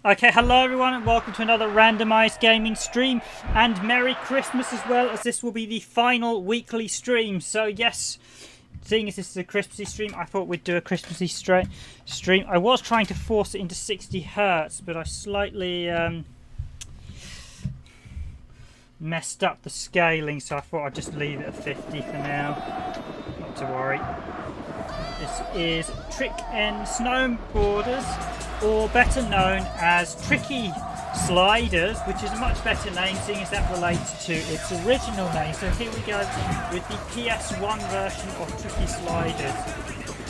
Okay, hello everyone and welcome to another randomised gaming stream, and Merry Christmas as well, as this will be the final weekly stream. So yes, seeing as this is a Christmassy stream, I thought we'd do a Christmassy stream. I was trying to force it into 60 Hz, but I slightly messed up the scaling, so I thought I'd just leave it at 50 for now. Not to worry. This is Trick and Snowboarders, or better known as Tricky Sliders, which is a much better name seeing as that relates to its original name. So here we go with the PS1 version of Tricky Sliders.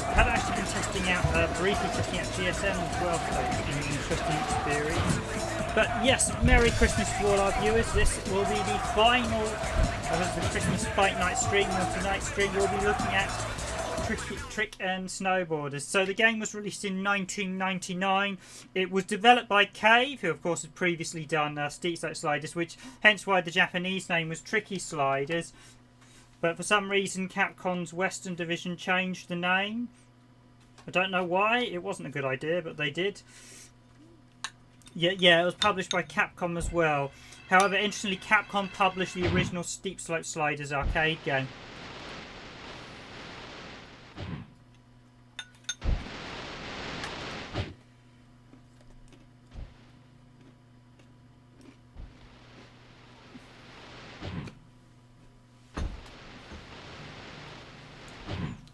I have actually been testing out, briefly testing out GSM as well, so it's been an interesting experience. But yes, Merry Christmas to all our viewers. This will be the final of the Christmas Fight Night stream, and tonight's stream we'll be looking at Trick and Snowboarders. So the game was released in 1999. It was developed by Cave, who of course had previously done Steep Slope Sliders, which hence why the Japanese name was Tricky Sliders. But for some reason Capcom's Western division changed the name. I don't know why. It wasn't a good idea, but they did. Yeah, it was published by Capcom as well. However, interestingly, Capcom published the original Steep Slope Sliders arcade game.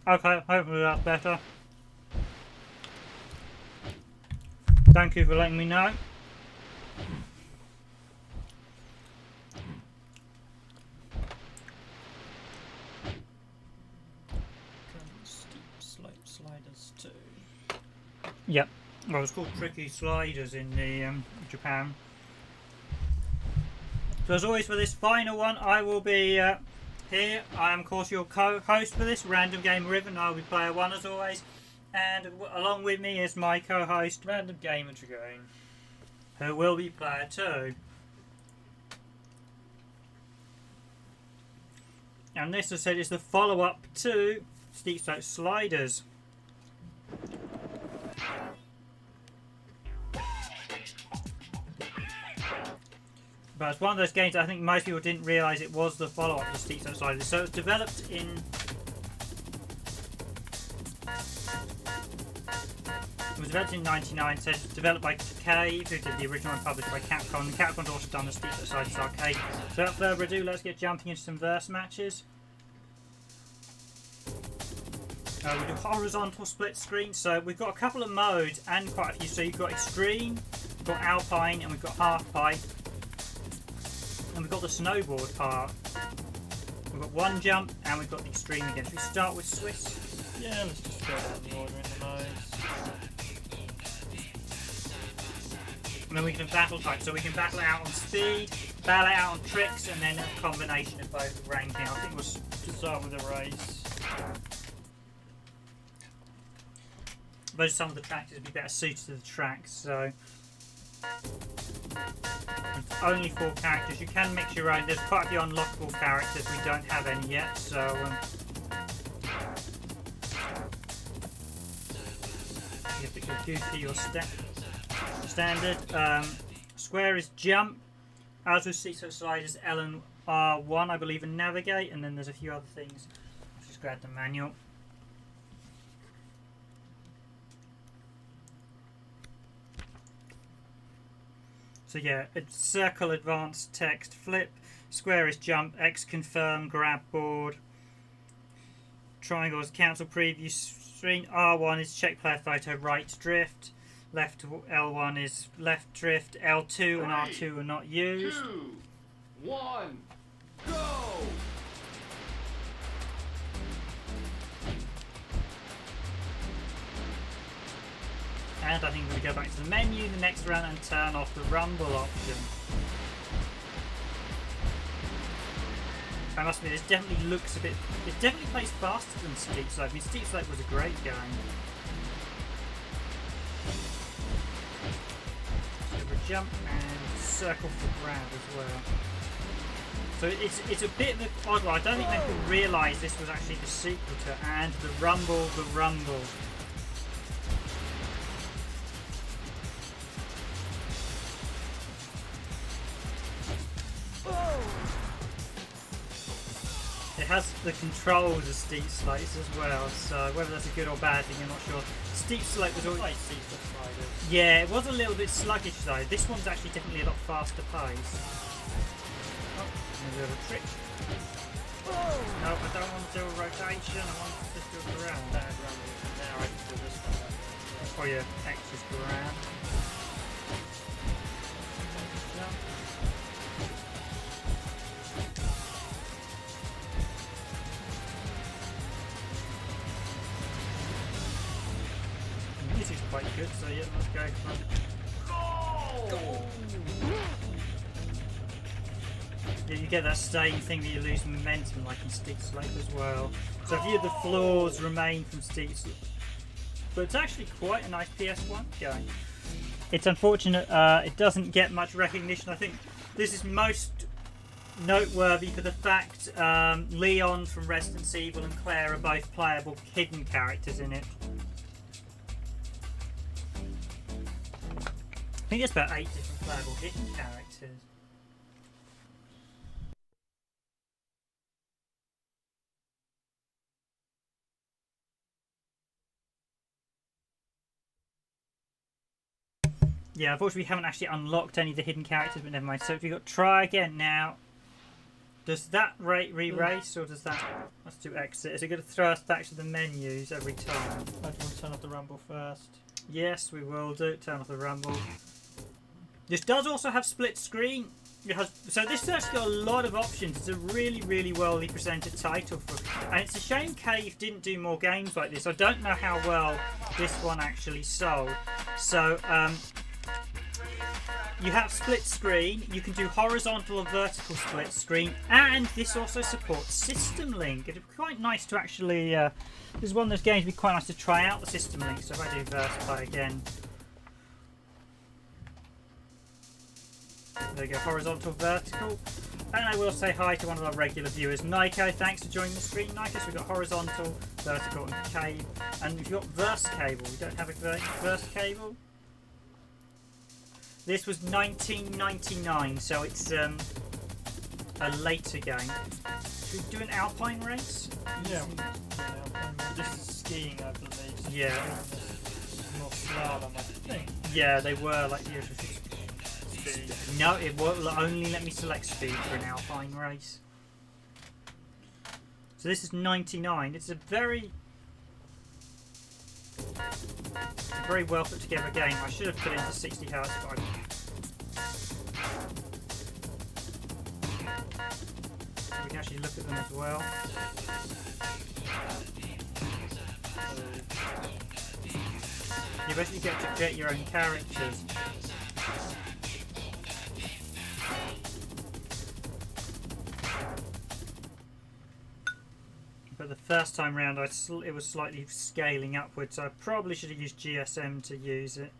Okay, hopefully that's better. Thank you for letting me know. Steep Slope Sliders 2. Yep. Well, it's called Tricky Sliders in the Japan. So as always, for this final one, I will be here. I am, of course, your co-host for this, Random Gamer Riven. I'll be player 1 as always. And along with me is my co-host, Random Gamer Dragoon, who will be player 2. And this, as I said, is the follow-up to Steep Slope Sliders. But it's one of those games that I think most people didn't realise it was the follow-up to Steep Slope Sliders. So it's developed in... It was developed in 1999, so it's developed by Cave, who did the original and published by Capcom. And Capcom's also done the Steep Slope Sliders arcade. So without further ado, let's get jumping into some verse matches. We do horizontal split screen, so we've got a couple of modes and quite a few. So you've got Extreme, we've got Alpine, and we've got Half Pipe. And we've got the snowboard part. We've got one jump, and we've got the Extreme again. Should we start with Swiss? Yeah, let's just go down the order in the modes. And then we can battle type, so we can battle it out on speed, battle it out on tricks, and then a combination of both ranking. I think we'll start with a race. Those are some of the characters would be better suited to the tracks, so it's only 4 characters. You can mix your own. There's quite a few unlockable characters. We don't have any yet, so you have to go goofy or standard. Square is jump. As with Steep Slope Sliders, L and R1, I believe, and navigate, and then there's a few other things. I'll just grab the manual. So yeah, it's circle, advanced, text, flip. Square is jump, X confirm, grab board. Triangle is cancel preview screen. R1 is check player photo, right drift. Left L1 is left drift. L2 and R2 are not used. 2, 1, go! And I think we're going to go back to the menu the next round and turn off the rumble option. I must admit, this definitely looks a bit... It definitely plays faster than Steep Slope. I mean, Steep Slope was a great game. So we jump and circle for grab as well. So it's a bit of an odd one. I don't think people realised this was actually the sequel to it. And the rumble. It has the controls of Steep Slopes as well, so whether that's a good or bad thing, I'm not sure. Steep Slope was always... Yeah, it was a little bit sluggish though. This one's actually definitely a lot faster paced. Oh, a little trick. No, I don't want to do a rotation, I want to just do a grab. Now I can do this one. Oh yeah, X is grab. Jump. The music's quite good, so yeah, let's go for it. Yeah, you get that staying thing that you lose momentum like in Steep Slope as well. So a few of the flaws remain from Steep Slope. But it's actually quite a nice PS1 game. It's unfortunate it doesn't get much recognition. I think this is most noteworthy for the fact Leon from Resident Evil and Clare are both playable hidden characters in it. I think there's about 8 different playable hidden characters. Yeah, unfortunately we haven't actually unlocked any of the hidden characters, but never mind. So if you've got try again now, does that re-race or does that... Let's do exit. Is it going to throw us back to the menus every time? I want to turn off the rumble first. Yes, we will do. Turn off the rumble. This does also have split screen. It has, so this has actually got a lot of options. It's a really, really well presented title for, and it's a shame Cave didn't do more games like this. I don't know how well this one actually sold. So you have split screen. You can do horizontal or vertical split screen, and this also supports System Link. It'd be quite nice to actually. This is one of those games. It'd be quite nice to try out the System Link. So if I do verse play again. There you go, horizontal, vertical. And I will say hi to one of our regular viewers, Nico. Thanks for joining the stream, Nico. So we've got horizontal, vertical, and cable. And we've got verse cable. We don't have a verse cable. This was 1999, so it's a later game. Should we do an Alpine race? Yeah. This is skiing, I believe. So Yeah. More slalom, I think. Yeah, they were like usual. Speed. No, it will only let me select speed for an Alpine race. So this is 99. It's a very well put together game. I should have put it into 60 Hz, but we can actually look at them as well. You basically get to get your own characters. But the first time round, it was slightly scaling upwards, so I probably should have used GSM to use it.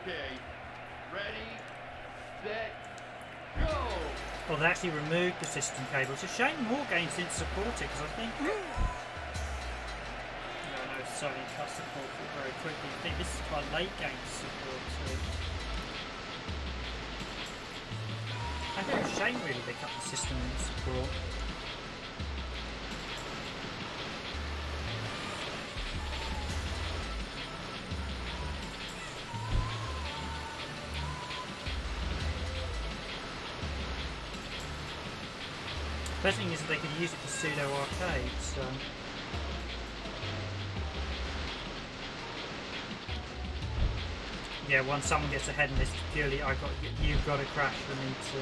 Okay, ready, set, go! Well, they actually removed the system cable. It's a shame more games didn't support it, because I think... No, Sony cut support it very quickly. I think this is quite late game support too. I think it's a shame really they cut the system support. Best thing is that they could use it for pseudo arcades. So. Yeah, once someone gets ahead in this, purely you've got to crash for me to.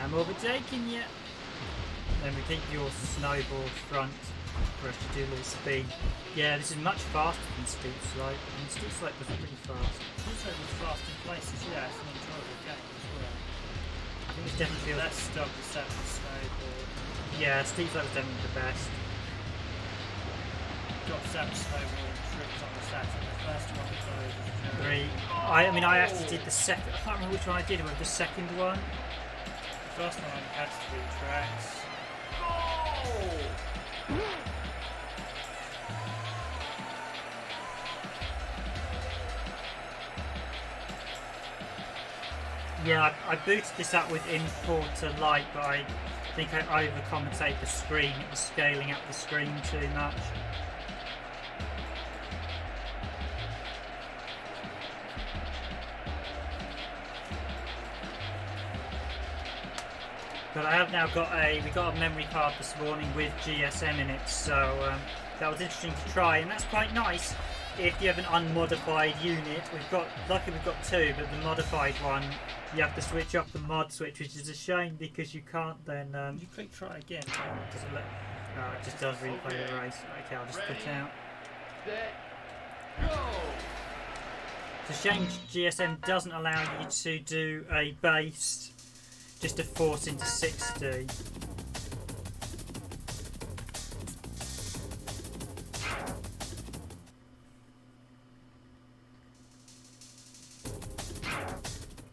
I'm overtaking you. Then we keep your snowboard front for us to do a little speed. Yeah, this is much faster than Steep Slope. I mean, Steep Slope was pretty fast. Also, it was fast in places. Yeah, it's an enjoyable game as well. I think it's definitely Less stuff to set the snowboard. Yeah, Steep Slope was definitely the best. Got 7 snowboard tricks on the Saturn. The first one was Three. I mean, I actually did the second. I can't remember which one I did. With the second one. The first one I had 3 tracks. Yeah, I booted this up with import to light, but I think I overcompensated the screen. It was scaling up the screen too much. But I have now got we got a memory card this morning with GSM in it, so that was interesting to try, and that's quite nice. If you have an unmodified unit, luckily we've got 2, but the modified one, you have to switch off the mod switch, which is a shame because you can't then. You click try again. Does it let? It just does replay the race. Okay, I'll just quit out. Set, go! It's a shame GSM doesn't allow you to do a base. Just to force into 60.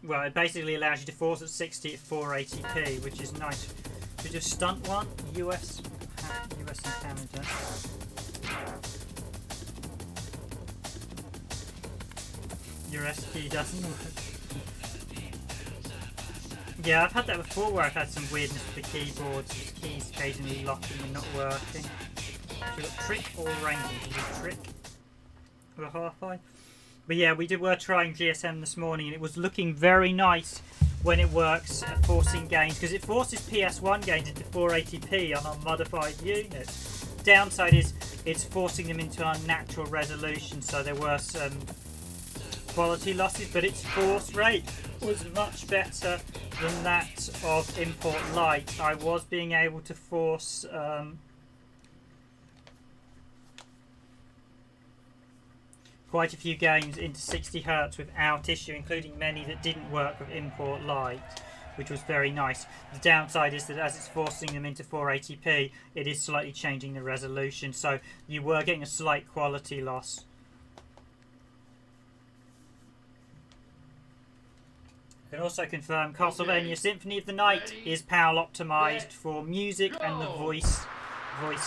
Well, it basically allows you to force at 60 at 480p, which is nice. Should we just stunt one? US and Canada. Your SQ doesn't work. Yeah, I've had that before where I've had some weirdness with the keyboards, the keys occasionally locking and not working. So we've got trick or ranging. Trick with a half-eye. But yeah, were trying GSM this morning and it was looking very nice when it works at forcing games, because it forces PS1 games into 480p on unmodified units. Downside is it's forcing them into unnatural resolution, so there were some quality losses, but its force rate was much better than that of import light. I was being able to force quite a few games into 60 Hz without issue, including many that didn't work with import light, which was very nice. The downside is that as it's forcing them into 480p, it is slightly changing the resolution, so you were getting a slight quality loss. I can also confirm Castlevania Symphony of the Night is PAL optimized for music and the voice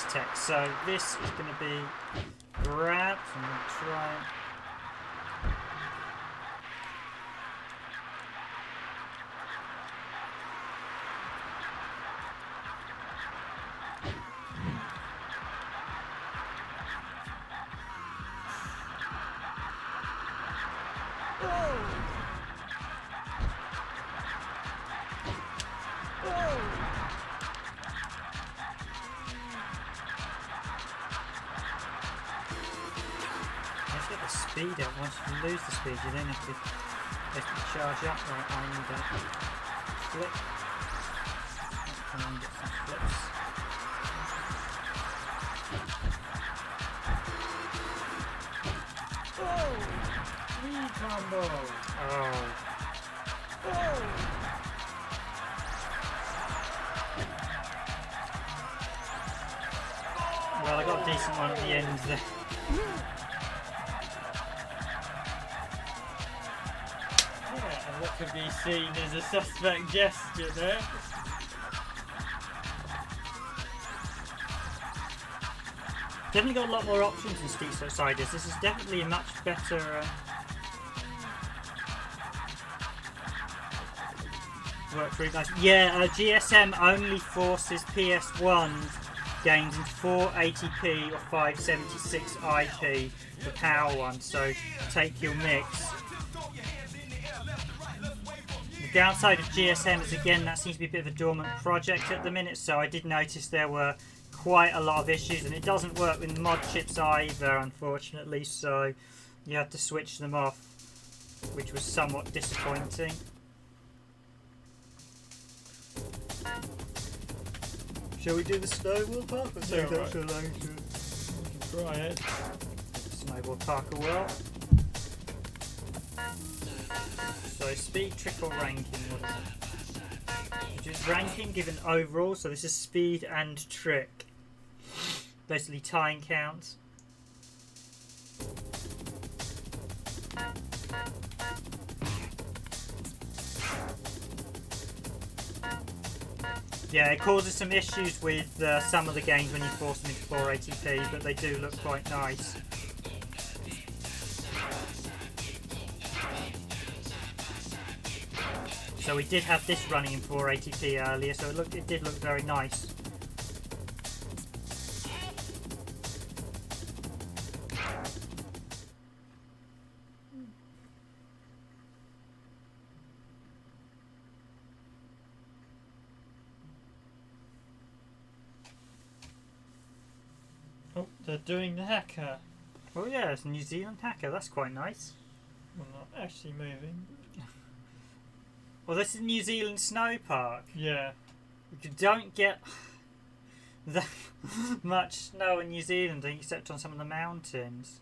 text. So this is going to be grabbed. I'm going to try. Speed up. Once you lose the speed, you then have to charge up. Right, I need a flip. Come on, get some flips. Oh! Wee combo! Oh. Well, I got a decent one at the end there. What could be seen as a suspect gesture there. Definitely got a lot more options in Steep Slope Sliders. This is definitely a much better. Works really nice. Yeah, GSM only forces PS1 games in 480p or 576 IP for power one, so take your mix. The downside of GSM is, again, that seems to be a bit of a dormant project at the minute, so I did notice there were quite a lot of issues, and it doesn't work with mod chips either, unfortunately, so you had to switch them off, which was somewhat disappointing. Shall we do the snowboard park? Or Yeah, right. Try it. Snowboard park a whirl. So speed, trick or ranking, what is it? Which is ranking given overall, so this is speed and trick. Basically time counts. Yeah, it causes some issues with some of the games when you force them into 480p, but they do look quite nice. So we did have this running in 480p earlier, so it did look very nice. Oh, they're doing the hacker. Oh yeah, it's a New Zealand hacker, that's quite nice. Well, not actually moving. Well, this is New Zealand Snow Park. Yeah. You don't get that much snow in New Zealand except on some of the mountains.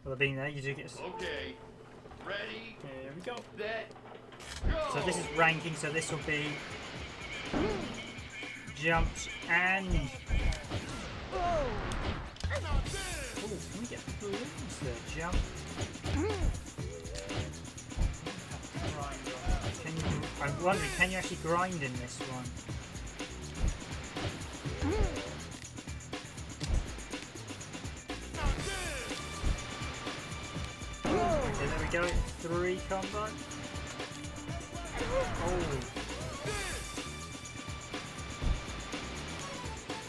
Well, being there, you do get... Okay. Ready, Here we go. set, go! So this is ranking, so this will be jumps and... Oh, can we get balloons there? Jump. Can you, I'm wondering, can you actually grind in this one? Okay, there we go. 3 combo. Oh.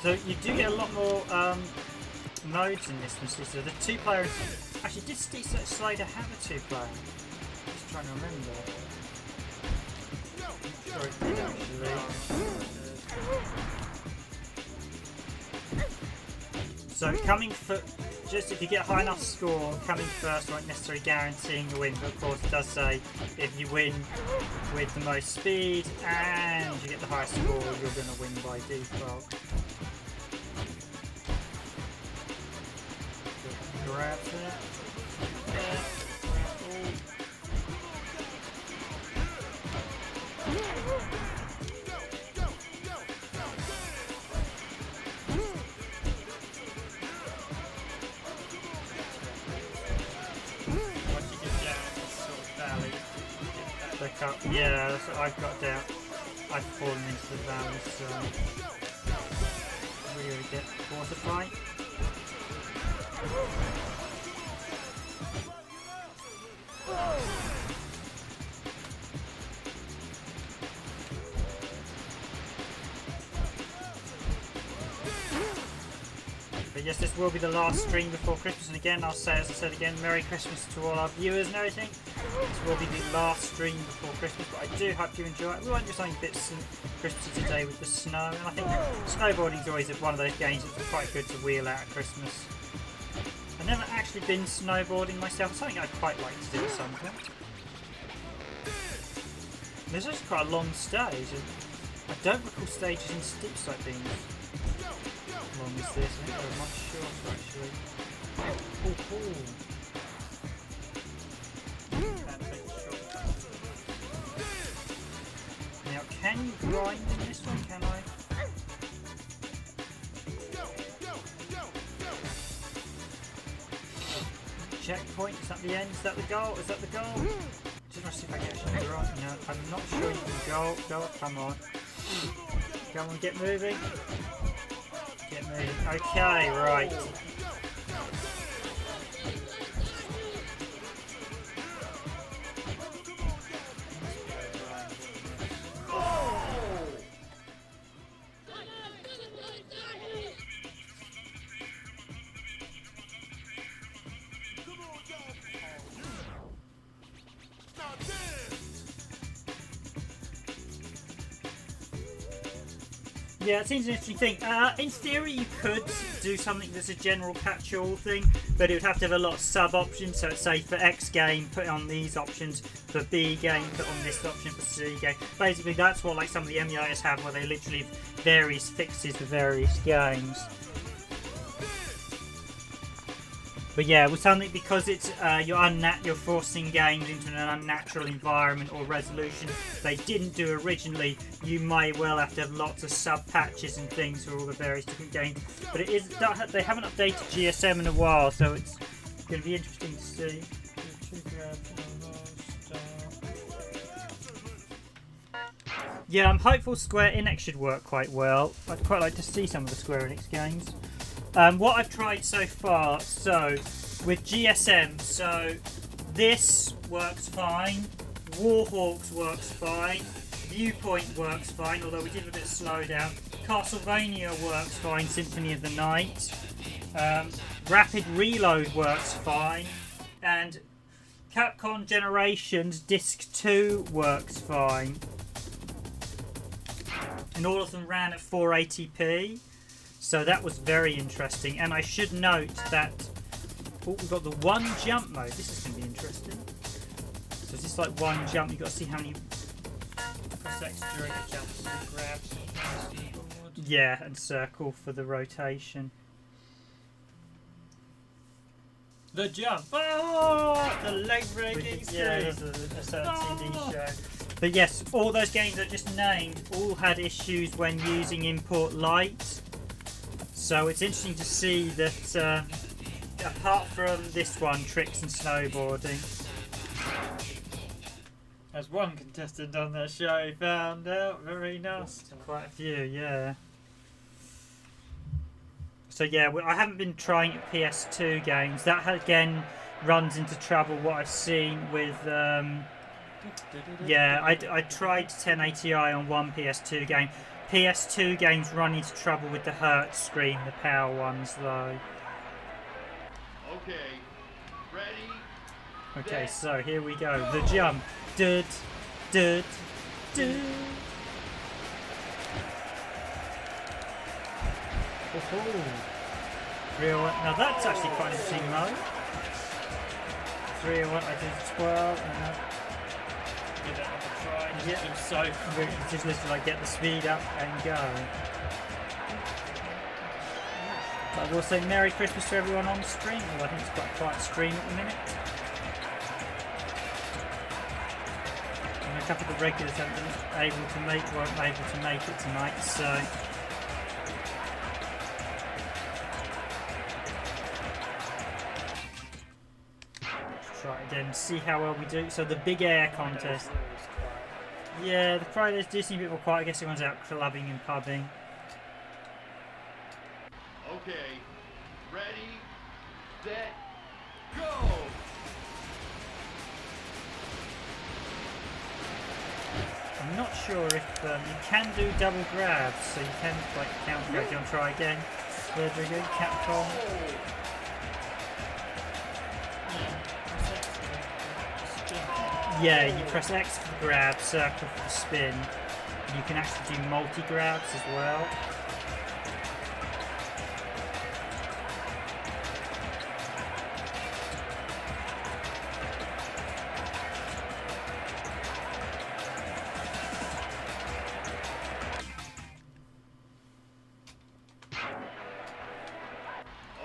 So you do get a lot more modes in this one. So the 2-player... Actually, did Slider have a 2-player? Just trying to remember. I'm sure it did actually. So coming for... Just if you get a high enough score, coming first won't necessarily guaranteeing the win, but of course it does say if you win with the most speed and you get the highest score, you're going to win by default. Grab that. Yeah, that's what I've got down. I've fallen into the valley, so really get water fight. But yes, this will be the last stream before Christmas, and again, I'll say, as I said again, Merry Christmas to all our viewers and everything. This will be the last stream before Christmas, but I do hope you enjoy it. We won't do something a bit Christmassy today with the snow, and I think snowboarding is always one of those games that's quite good to wheel out at Christmas. I've never actually been snowboarding myself, it's something I'd quite like to do at some point. There's actually quite a long stage. I don't recall stages in steep slope being as long as this. I think they're much shorter actually. Now, can you grind in this one? Can I? Checkpoint, is that the end? Is that the goal? Is that the goal? Just want to see if I can actually grind. No, I'm not sure you can go. Go, come on. Come on, get moving. Get moving. Okay, right. Yeah, it seems an interesting thing. In theory, you could do something that's a general catch-all thing, but it would have to have a lot of sub-options. So, say for X game, put it on these options. For B game, put on this option. For C game, basically that's what like some of the emulators have, where they literally have various fixes for various games. But yeah, with something, because it's you're forcing games into an unnatural environment or resolution they didn't do originally, you may well have to have lots of sub patches and things for all the various different games. But it is, they haven't updated GSM in a while, so it's going to be interesting to see. Yeah, I'm hopeful Square Enix should work quite well. I'd quite like to see some of the Square Enix games. What I've tried so far, so with GSM, so this works fine, Warhawks works fine, Viewpoint works fine, although we did a bit of slowdown, Castlevania works fine, Symphony of the Night, Rapid Reload works fine, and Capcom Generations Disc 2 works fine. And all of them ran at 480p. So that was very interesting, and I should note that we've got the one jump mode. This is going to be interesting. So it's just like one jump. You've got to see how many. Press X during the jump to grab. Yeah, and circle for the rotation. The jump. Oh, the leg breaking. Yeah, there's a certain TV show. But yes, all those games I just named all had issues when using import light. So it's interesting to see that, apart from this one, tricks and snowboarding. As one contestant on that show found out, very nasty. Quite a few, yeah. So yeah, I haven't been trying PS2 games. That again runs into trouble. What I've seen with, yeah, I tried 1080i on one PS2 game. PS2 games run into trouble with the Hertz screen, the power ones though. Okay, ready? Okay, so here we go. The jump. Dud, dud, dud. Oh, 301. Now that's actually quite an interesting mode. 301, I did 12, and Give it another try. yeah, It's so we just literally like get the speed up and go. But I will say Merry Christmas to everyone on the stream. Well, I think it's quite a quiet stream at the minute. And a couple of the regulars haven't been able to make it tonight, so. Let's try it again, see how well we do. So the big air contest. Yeah, the Fridays do seem a bit more quiet. I guess everyone's out clubbing and pubbing. Okay, ready, set, go! I'm not sure if you can do double grabs, so you can like counter grab. Do you want to try again? There we go, Capcom. Yeah, you press X for the grab, circle for the spin. You can actually do multi-grabs as well.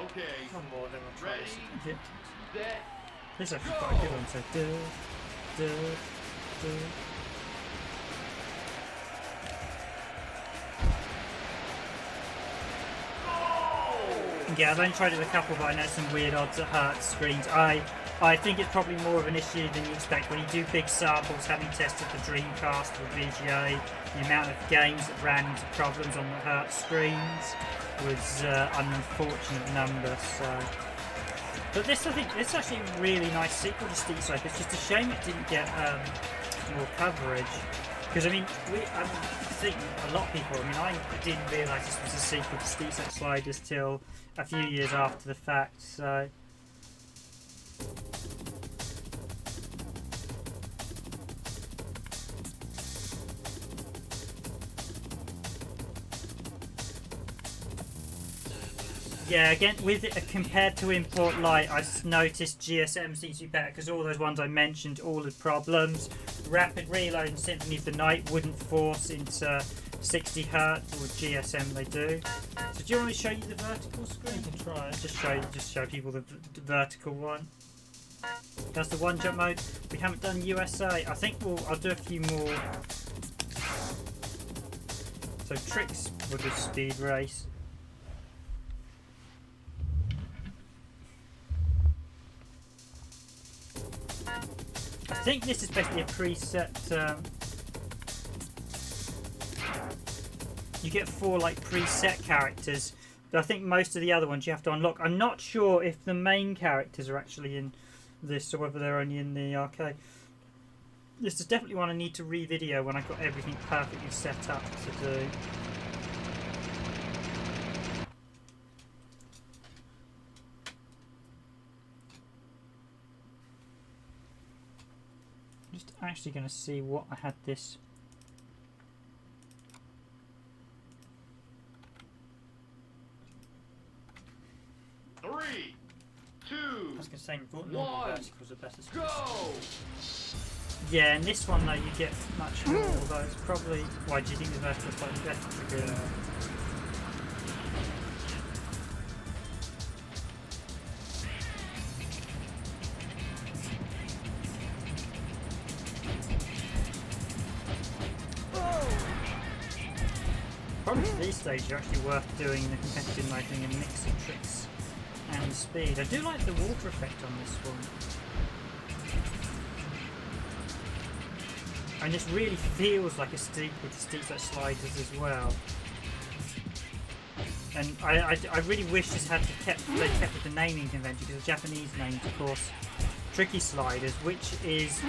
Okay, One more, then we'll try ready, this. Yeah. set, This is actually quite a good one, so Yeah, I've only tried it with a couple, but I know some weird odds at Hertz screens. I think it's probably more of an issue than you expect when you do big samples. Having tested the Dreamcast with VGA, the amount of games that ran into problems on the Hertz screens was an unfortunate number. So, but this, I think, this is actually a really nice sequel to Steep Slope. It's just a shame it didn't get more coverage. Because I mean, I think a lot of people. I mean, I didn't realise this was a sequel to Steep Slope Sliders till a few years after the fact. So. Yeah, again, with it compared to Import Lite, I noticed GSM seems to be better because all those ones I mentioned all had problems. Rapid Reload and Symphony of the Night wouldn't force into 60 Hz, or GSM they do. So do you want me to show you the vertical screen? You can try it. Just show people the vertical one. That's the one jump mode. We haven't done USA. I think I'll do a few more. So tricks will do speed race. I think this is basically a preset. You get 4 like preset characters. But I think most of the other ones you have to unlock. I'm not sure if the main characters are actually in this or whether they're only in the arcade. This is definitely one I need to re-video when I've got everything perfectly set up to do. Just actually going to see what I had this. Three, two, I was going to say, normal one, verticals are better. go! Yeah, and this one though you get much more, although it's probably... Why do you think the vertical's slightly better? Yeah. Probably at these stages are actually worth doing the competitive mode thing and mix of tricks and speed. I do like the water effect on this one. And this really feels like a steep with steep like sliders as well. And I really wish this had they kept with the naming convention, because the Japanese named, of course, Tricky Sliders, which is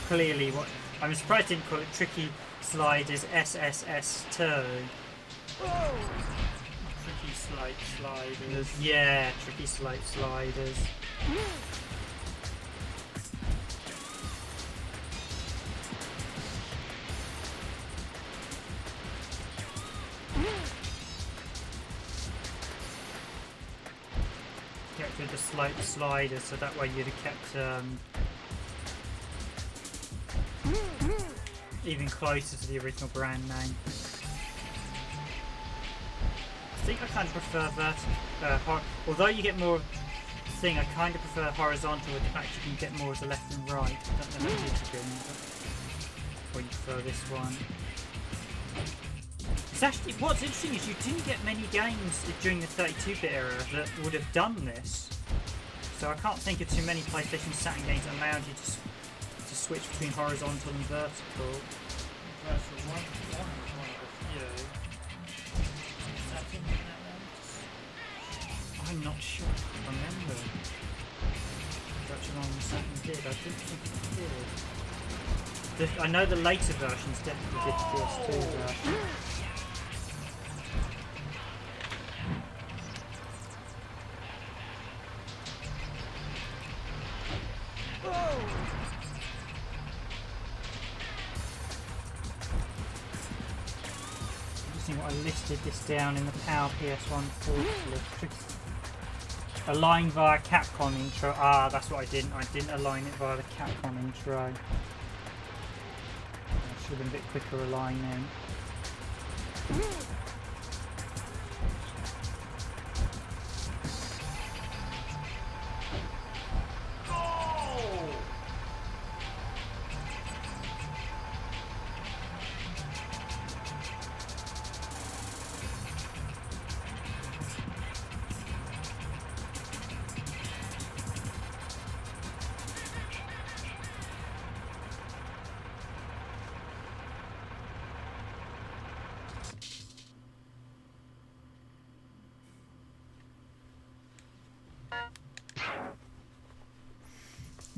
clearly what I'm surprised they didn't call it Tricky Sliders SSS2. Tricky slate sliders. Yeah, Tricky Slate Sliders. Kept with the slope sliders, so that way you'd have kept even closer to the original brand name. I think I kind of prefer vertical. Although you get more thing, I kind of prefer horizontal with the fact you can get more of the left and right. I don't know if it's good, or you prefer this one. It's actually, what's interesting is you didn't get many games during the 32-bit era that would have done this. So I can't think of too many PlayStation Saturn games that allowed you to switch between horizontal and vertical. Vertical one was one of the few. Is that in that one? I'm not sure. I can't remember. Virtual on Saturn did. I don't think it did. I know the later versions definitely did the PS2 version. I listed this down in the Power PS1 list. Align via Capcom intro. Ah, that's what I didn't. I didn't align it via the Capcom intro. I should have been a bit quicker aligning.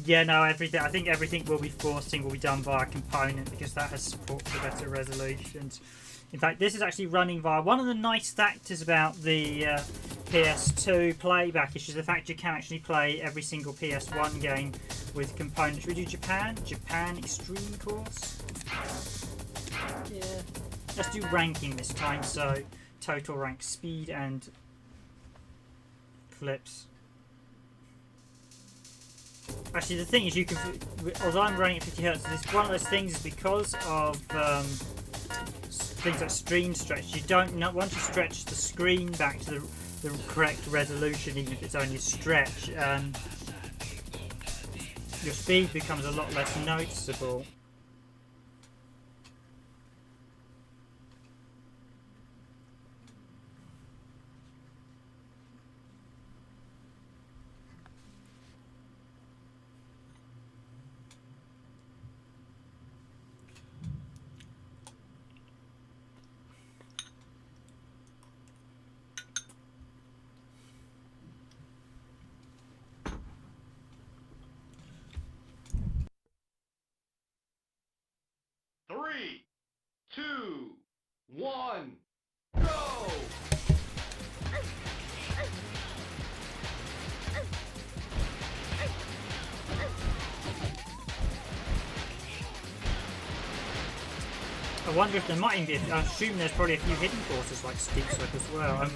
Yeah, no, everything. I think everything will be forcing will be done via component because that has support for better resolutions. In fact, this is actually running via one of the nice factors about the PS2 playback is the fact you can actually play every single PS1 game with components. Should we do Japan? Japan Extreme Course? Yeah. Let's do ranking this time. So total rank, speed and backflips. Actually, the thing is, you can, although I'm running at 50 Hz, it's one of those things is because of things like stream stretch. You don't know, once you stretch the screen back to the correct resolution, even if it's only a stretch, your speed becomes a lot less noticeable. Three, two, one, go! I wonder if there might even be, I assume there's probably a few hidden courses like Steep Slope as well.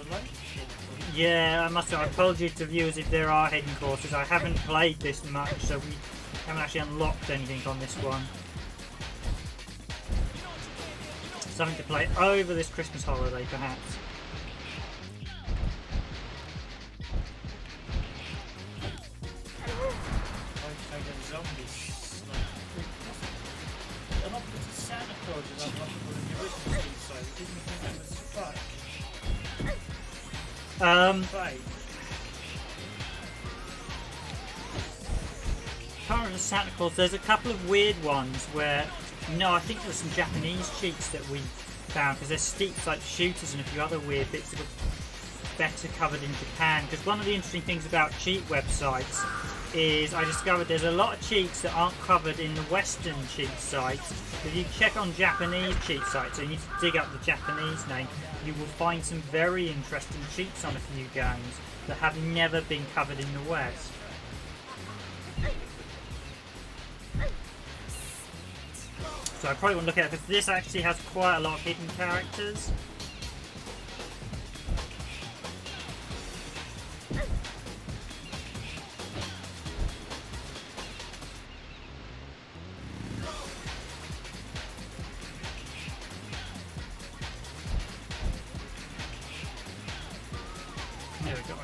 Yeah, I must have, I told you to viewers if there are hidden courses. I haven't played this much, so we haven't actually unlocked anything on this one. Something to play over this Christmas holiday, perhaps. Zombies. They're not pretty Santa Claus as I'm looking for the original so didn't you think that was fun? Can't remember Santa Claus. There's a couple of weird ones where, no, I think there's some Japanese cheats that we found because there's steep slope shooters and a few other weird bits that are better covered in Japan. Because one of the interesting things about cheat websites is I discovered there's a lot of cheats that aren't covered in the Western cheat sites. If you check on Japanese cheat sites, so you need to dig up the Japanese name, you will find some very interesting cheats on a few games that have never been covered in the West. So I probably want to look at it because this actually has quite a lot of hidden characters. There we go.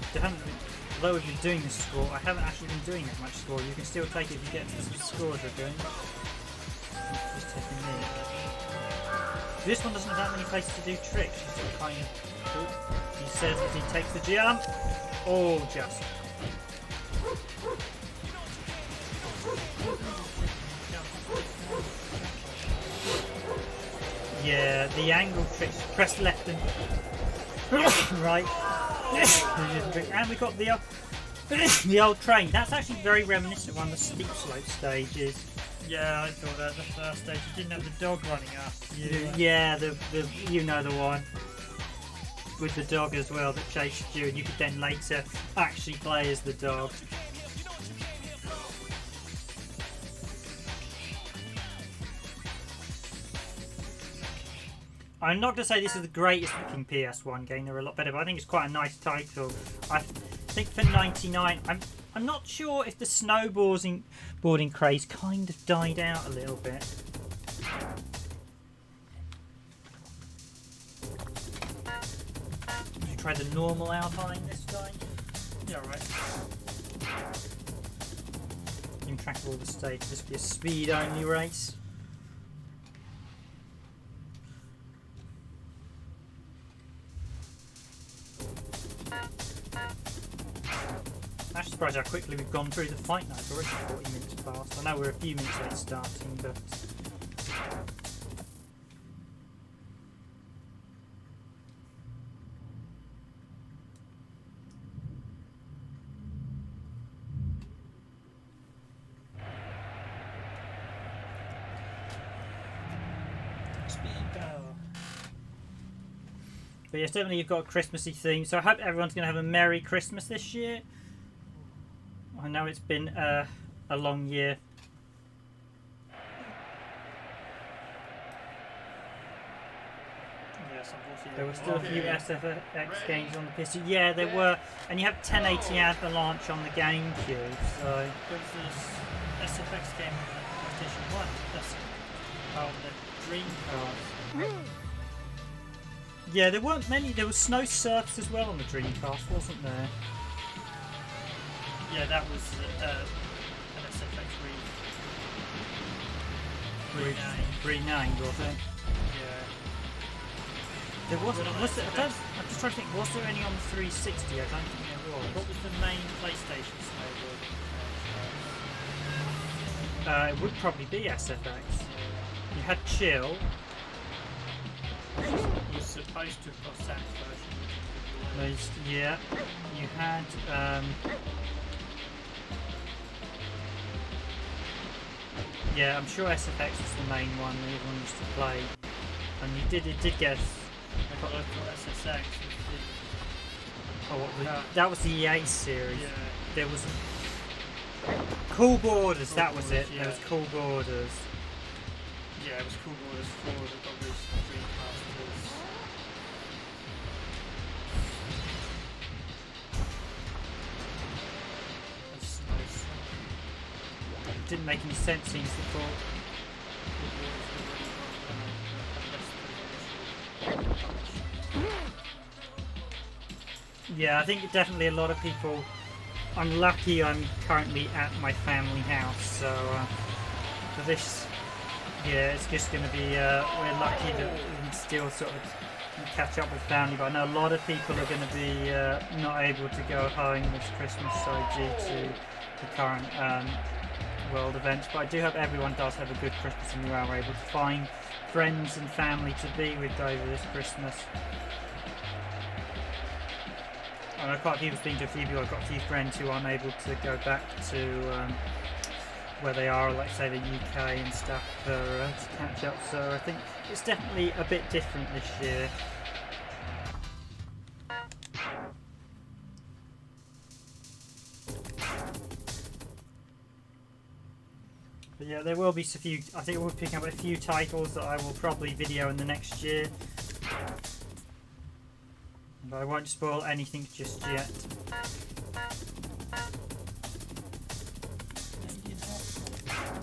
Although we've been doing this score, I haven't actually been doing that much score. You can still take it if you get to some scores we're doing. Just taking me. This one doesn't have that many places to do tricks. Just kind of cool. He says as he takes the jump. Oh, just. Yeah, the angle tricks. Press left and right. And we got the old train. That's actually very reminiscent of one of the steep slope stages. Yeah, I thought that the first stage you didn't have the dog running after you. Yeah, the you know the one with the dog as well that chased you, and you could then later actually play as the dog. I'm not going to say this is the greatest looking PS1 game. They're a lot better, but I think it's quite a nice title. I think for 99, I'm not sure if the snowboarding craze kind of died out a little bit. Did you try the normal Alpine this time? Yeah, right. Keeping track of all the stages. This will be a speed only race. I'm surprised how quickly we've gone through the fight now. It's already 40 minutes past. I know we're a few minutes late starting, but but yeah, certainly you've got a Christmassy theme. So I hope everyone's going to have a Merry Christmas this year. I know it's been a long year. Yes, SFX, unfortunately. There were still a few Okay. SFX games on the PC. Yeah, there were, and you have 1080 Avalanche on the GameCube. So There was this SFX game on the PlayStation 1. That's the Dreamcast. yeah, there weren't many. There was Snow Surfs as well on the Dreamcast, wasn't there? Yeah, that was an SFX Renamed, was it? Yeah. There wasn't. Well, Was it? SFX. I'm just trying to think. Was there any on the 360? I don't think there was. What was the main PlayStation snowboarding? It would probably be SFX. You had Chill. It was supposed to have got that version. Yeah. You had. Yeah, I'm sure SFX was the main one that everyone used to play, and it did get. I got SSX. Oh, that was the EA series. Yeah. There was Cool Borders. That was it. Yeah. There was Cool Borders. Yeah, it was Cool Borders 4 that got released on Dreamcasters. That's nice. It didn't make any sense seems to thought. Cool Borders were really well published. Yeah, I think definitely a lot of people. I'm lucky I'm currently at my family house, so for this, yeah, it's just going to be. We're lucky that we can still sort of catch up with family, but I know a lot of people are going to be not able to go home this Christmas, so due to the current world events. But I do hope everyone does have a good Christmas and you are able to find friends and family to be with over this Christmas. I know quite a few speaking to a few people. I've got a few friends who aren't able to go back to where they are, like say the UK and stuff, to catch up. So I think it's definitely a bit different this year. But yeah, there will be a few. I think we'll pick up a few titles that I will probably video in the next year. But I won't spoil anything just yet.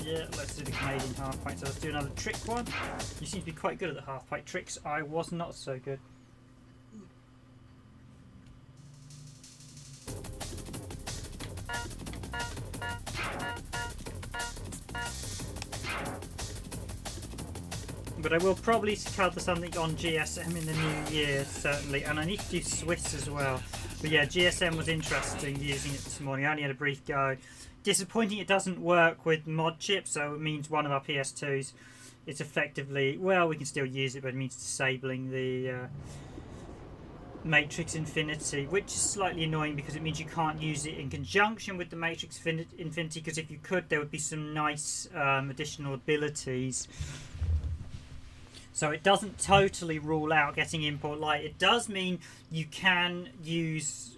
Yeah, let's do the Canadian half pipe. So let's do another trick one. You seem to be quite good at the half pipe tricks. I was not so good. But I will probably cover something on GSM in the new year, certainly. And I need to do Swiss as well. But yeah, GSM was interesting using it this morning. I only had a brief go. Disappointing it doesn't work with mod chips, so it means one of our PS2s is effectively, well, we can still use it, but it means disabling the Matrix Infinity, which is slightly annoying because it means you can't use it in conjunction with the Matrix Infinity, because if you could, there would be some nice additional abilities. So it doesn't totally rule out getting import light. It does mean you can use,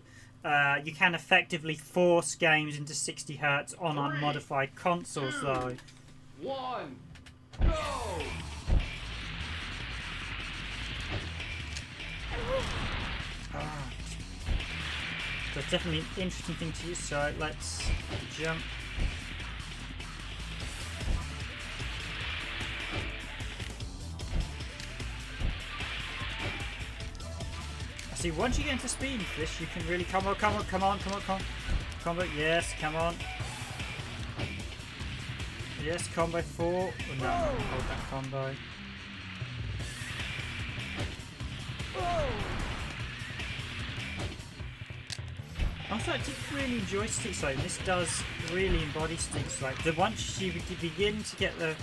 you can effectively force games into 60 Hz on unmodified consoles, though. 1, go! So it's definitely an interesting thing to use. So let's jump. See, once you get into speed with this, you can really come on. Combo, yes, come on. Yes, combo 4. Oh, no, hold that combo. Also, I did really enjoy stick slide. This does really embody stick slide. Once you begin to get the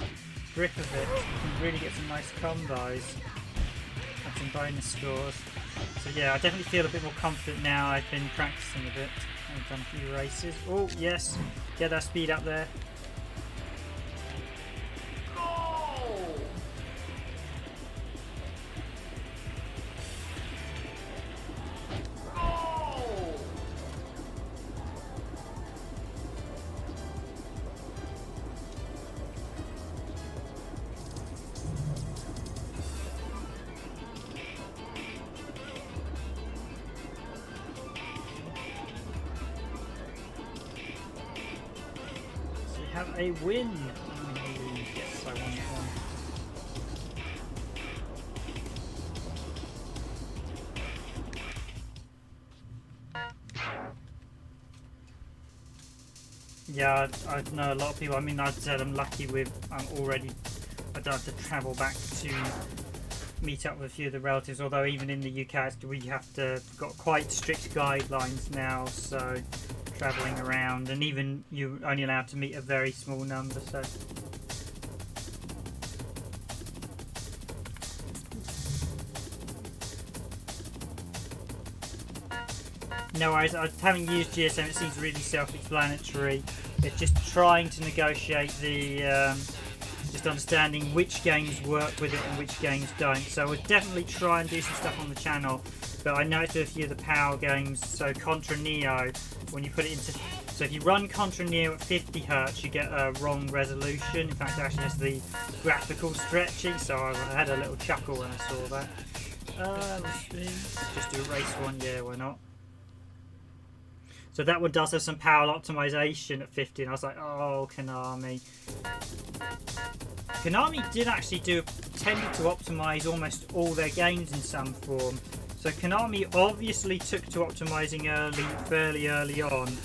grip of it, you can really get some nice combos and some bonus scores. So yeah, I definitely feel a bit more confident now. I've been practicing a bit. I've done a few races. Oh yes, get that speed up there. a win. Yes, I won that one. Yeah, I know a lot of people. I mean, I'd said I'm lucky with I don't have to travel back to meet up with a few of the relatives. Although even in the UK, we got quite strict guidelines now. So travelling around, and even you're only allowed to meet a very small number. So. No worries, having used GSM, it seems really self-explanatory. It's just trying to negotiate the, just understanding which games work with it and which games don't. So we'll definitely try and do some stuff on the channel, but I noticed a few of the PAL games, so Contra Neo, when you put it into, so if you run Contra Neo at 50 Hz, you get a wrong resolution. In fact, it actually has the graphical stretching, so I had a little chuckle when I saw that. Let's just do a race one, yeah, why not? So that one does have some power optimization at 50, and I was like, oh, Konami. Konami did actually tended to optimize almost all their games in some form. So Konami obviously took to optimizing fairly early on.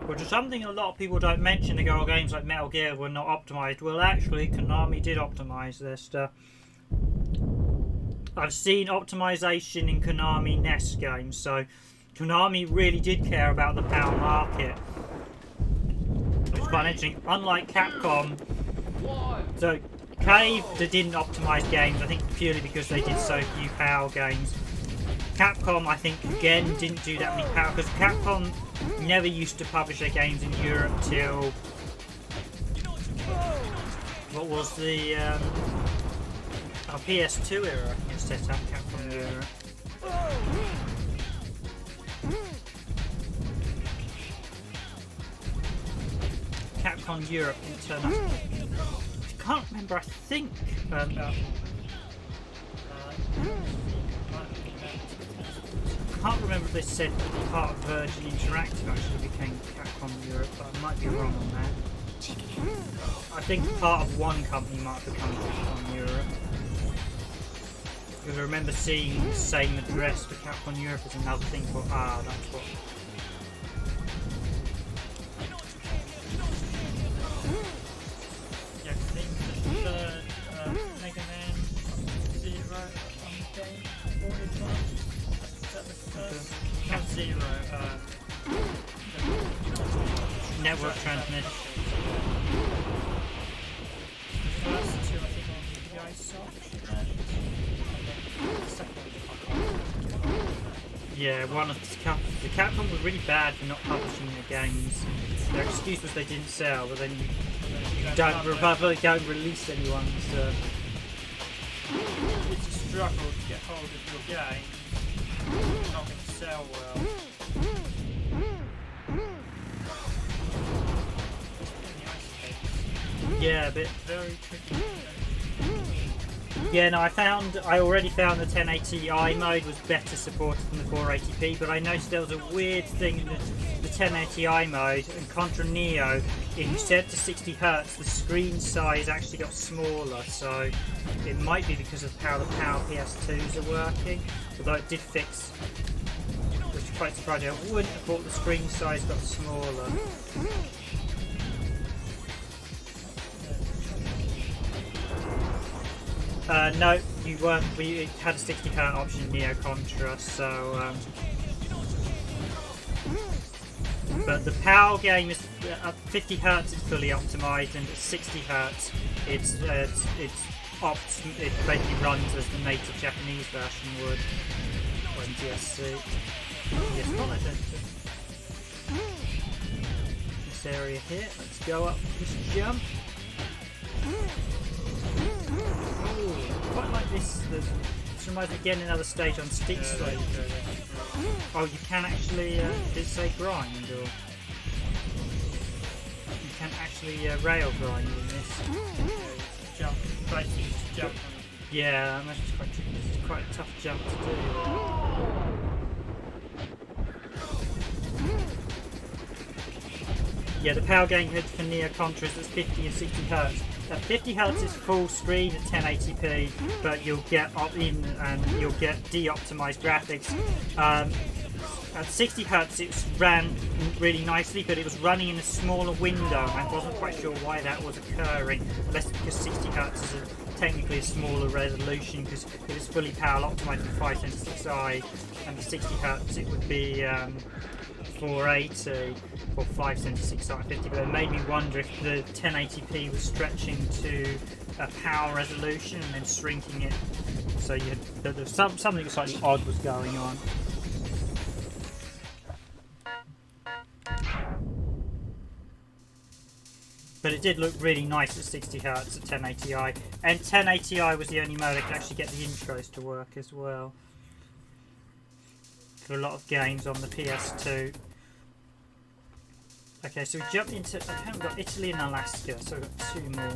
Which is something a lot of people don't mention. They go, oh, games like Metal Gear were not optimized. Well, actually, Konami did optimize their stuff. I've seen optimization in Konami NES games, so Konami really did care about the PAL market. It's quite interesting. Unlike Capcom, so Cave didn't optimize games, I think purely because they did so few PAL games. Capcom, I think, again, didn't do that many PAL, because Capcom never used to publish their games in Europe till what was the PS2 era, I think, set up Capcom Europe. Capcom Europe didn't turn up. I can't remember, I think I can't remember if they said part of Virgin Interactive actually became Capcom Europe, but I might be wrong on that. I think part of one company might have become Capcom Europe. Because I remember seeing the same address for Capcom Europe as another thing for that's what. Yeah, I think the third Mega Man Zero on the game, Is that the first? Not Zero, Network transmission. the first two I think on the Ubisoft, the second one, Yeah, one of the Capcom was really bad for not publishing their games. Their excuse was they didn't sell, but then you don't release anyone's. it's a struggle to get hold of your game. It's not going to sell well. Yeah, a bit. Very tricky. Yeah, no, I already found the 1080i mode was better supported than the 480p, but I noticed there was a weird thing in the 1080i mode and Contra Neo. If you set to 60 Hz, the screen size actually got smaller, so it might be because of how the PAL PS2s are working. Although it did fix, which is quite surprising. I wouldn't have thought the screen size got smaller. No, you weren't. We had a 60 Hz option in Neo Contra, so. But the PAL game is at 50 Hz is fully optimized, and at 60 Hz it basically runs as the native Japanese version would on DSC. Yes, not like that. This area here. Let's go up this jump. Quite like this. This reminds me again another stage on steep slope. Oh, you can actually did it say grind or? actually rail grind in this. Jump, basically just jump. Yeah, I imagine it's quite tricky. This is quite a tough jump to do. Yeah, the power gain head for Neo Contra is at 50 and 60 Hz. At 50 Hz is full screen at 1080p, but you'll get you'll get de-optimized graphics. At 60 Hz it ran really nicely, but it was running in a smaller window. I wasn't quite sure why that was occurring, unless it's because 60 Hz is technically a smaller resolution, because if it's fully power optimized for 576i, and for 60 Hz it would be 480 or 576i 50, but it made me wonder if the 1080p was stretching to a power resolution and then shrinking it, so you had, there was something slightly odd was going on. But it did look really nice at 60 Hz at 1080i, and 1080i was the only mode I could actually get the intros to work as well for a lot of games on the PS2. Okay, so we jumped into, I haven't got Italy and Alaska, so we've got two more.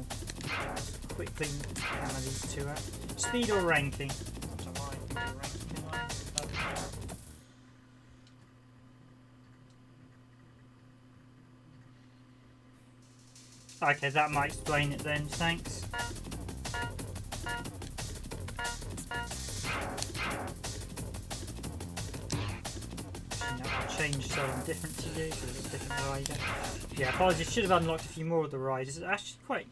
Let's quickly hammer these two out. Speed or ranking? Okay, that might explain it then, thanks. I'll change something different to you, because it's a different rider. Yeah, apologies, should have unlocked a few more of the riders. It's actually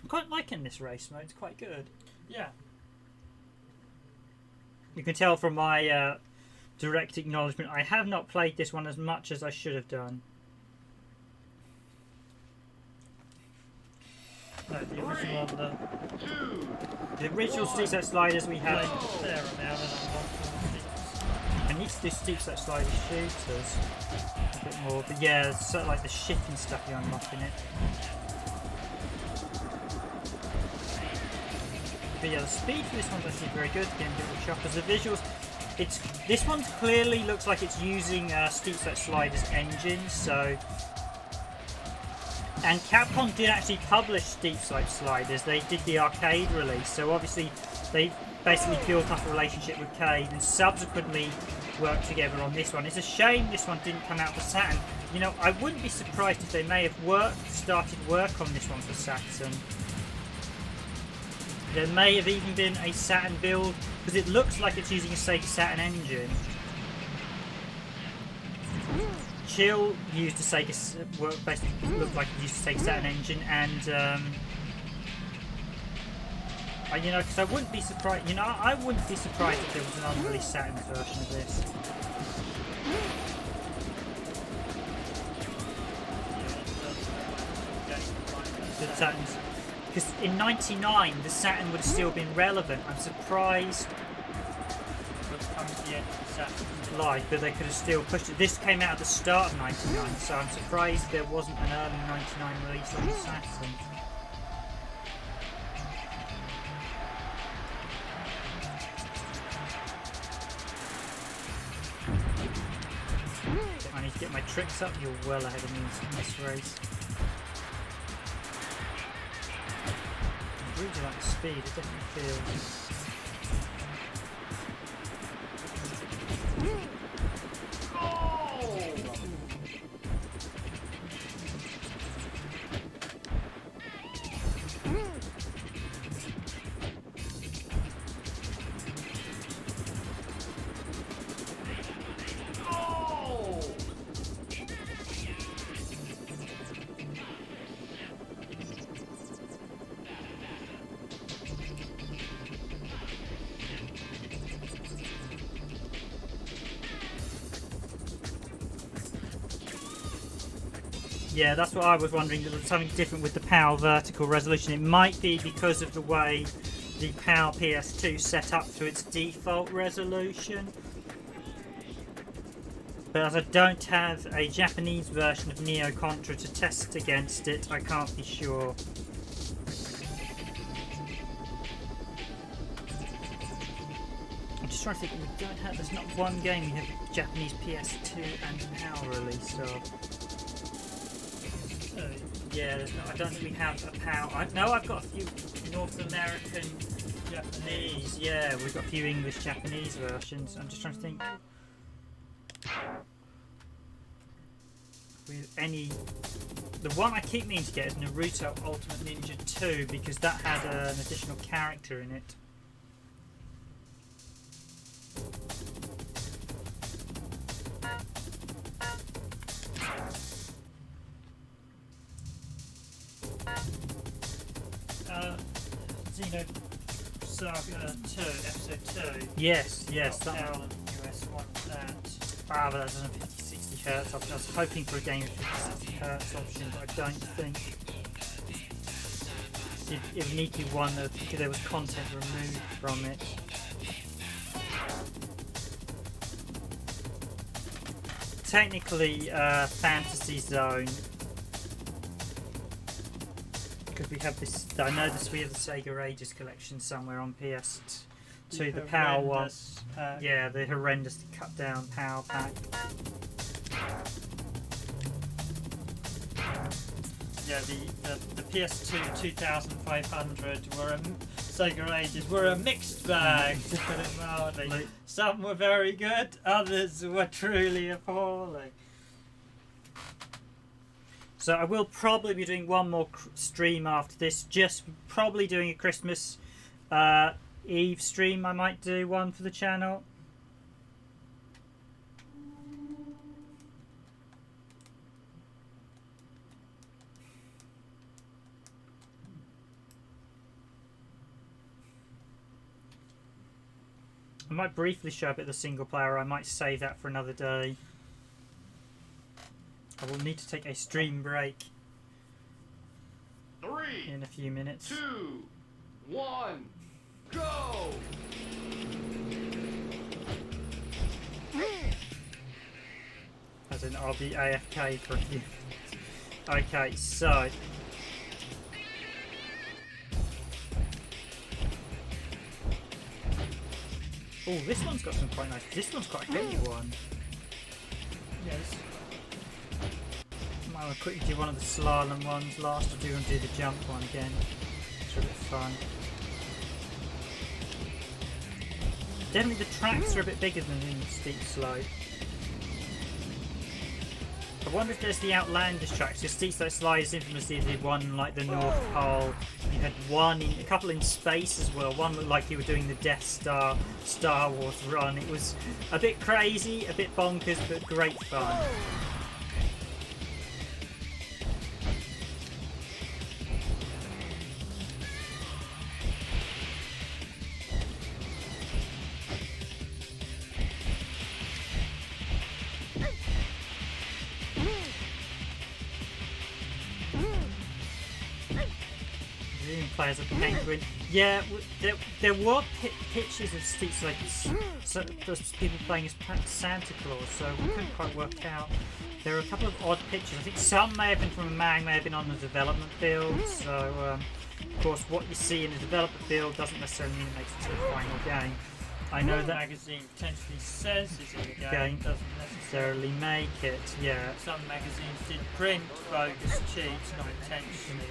I'm quite liking this race mode, it's quite good. Yeah. You can tell from my direct acknowledgement, I have not played this one as much as I should have done. No, the original one, The original steep set sliders we have. there are now, I need to do steep set slider shooters a bit more, but yeah, it's sort of like the shifting stuff you unlock in it. But yeah, the speed for this one's actually very good. Again, get the choppers. The visuals, this one clearly looks like it's using steep set sliders engines, so. And Capcom did actually publish steep slope sliders. They did the arcade release, so obviously they basically built up a relationship with Cade and subsequently worked together on this one. It's a shame this one didn't come out for Saturn. You know, I wouldn't be surprised if they may have started work on this one for Saturn. There may have even been a Saturn build, because it looks like it's using a Sega Saturn engine. Chill used a Sega, basically looked like it used a Sega Saturn engine, and you know, because I wouldn't be surprised. You know, I wouldn't be surprised if there was an unreleased Saturn version of this. Because in '99 the Saturn would have still been relevant. I'm surprised. Live, but they could have still pushed it. This came out at the start of '99, so I'm surprised there wasn't an early '99 release on the Saturn. I need to get my tricks up. You're well ahead of me in this race. I really like the speed. It definitely feels. Yeah, that's what I was wondering. There was something different with the PAL vertical resolution. It might be because of the way the PAL PS2 set up to its default resolution. But as I don't have a Japanese version of Neo Contra to test against it, I can't be sure. I'm just trying to think. We don't have. There's not one game we have a Japanese PS2 and PAL release of. Yeah, there's not, I don't think we have a PAL. I know I've got a few North American Japanese. Yeah, we've got a few English Japanese versions. I'm just trying to think. With any. The one I keep meaning to get is Naruto Ultimate Ninja 2 because that had an additional character in it. Xeno Saga 2, Episode 2. Yes, yes. Got That, PAL and US one that. but that doesn't have 50-60 hertz option. I was hoping for a game with 50-60 hertz option, but I don't think it would need to be one that there was content removed from it. Technically, Fantasy Zone, because we have this. I know this. We have the Sega Ages collection somewhere on PS2. The PAL one. Yeah, the horrendously cut down PAL pack. Yeah, the PS2 2500 were Sega Ages were a mixed bag, to put it mildly. Some were very good, others were truly appalling. So I will probably be doing one more stream after this. Just probably doing a Christmas Eve stream. I might do one for the channel. I might briefly show a bit of the single player. I might save that for another day. I will need to take a stream break 3, in a few minutes. 2, 1, go! As in, I'll be AFK for a few minutes. Okay, so. Oh, this one's got some quite nice. This one's quite a heavy one. Yes. Might quickly do one of the slalom ones last, or do and do the jump one again. It's a bit fun. Definitely the tracks are a bit bigger than in the steep slope. I wonder if there's the outlandish tracks. Because steep slope slides infamously did one like the North Pole. You had one, a couple in space as well. One looked like you were doing the Death Star Star Wars run. It was a bit crazy, a bit bonkers, but great fun. As a penguin. Yeah, there were pictures of steep slope, so there's people playing as Santa Claus, so we couldn't quite work out. There are a couple of odd pictures. I think some may have been from a mag, may have been on the development build, so of course what you see in the development build doesn't necessarily mean it makes it to the final game. I know that the magazine potentially says it's in the game, doesn't necessarily make it, yeah. Some magazines did print bogus cheats, not intentionally.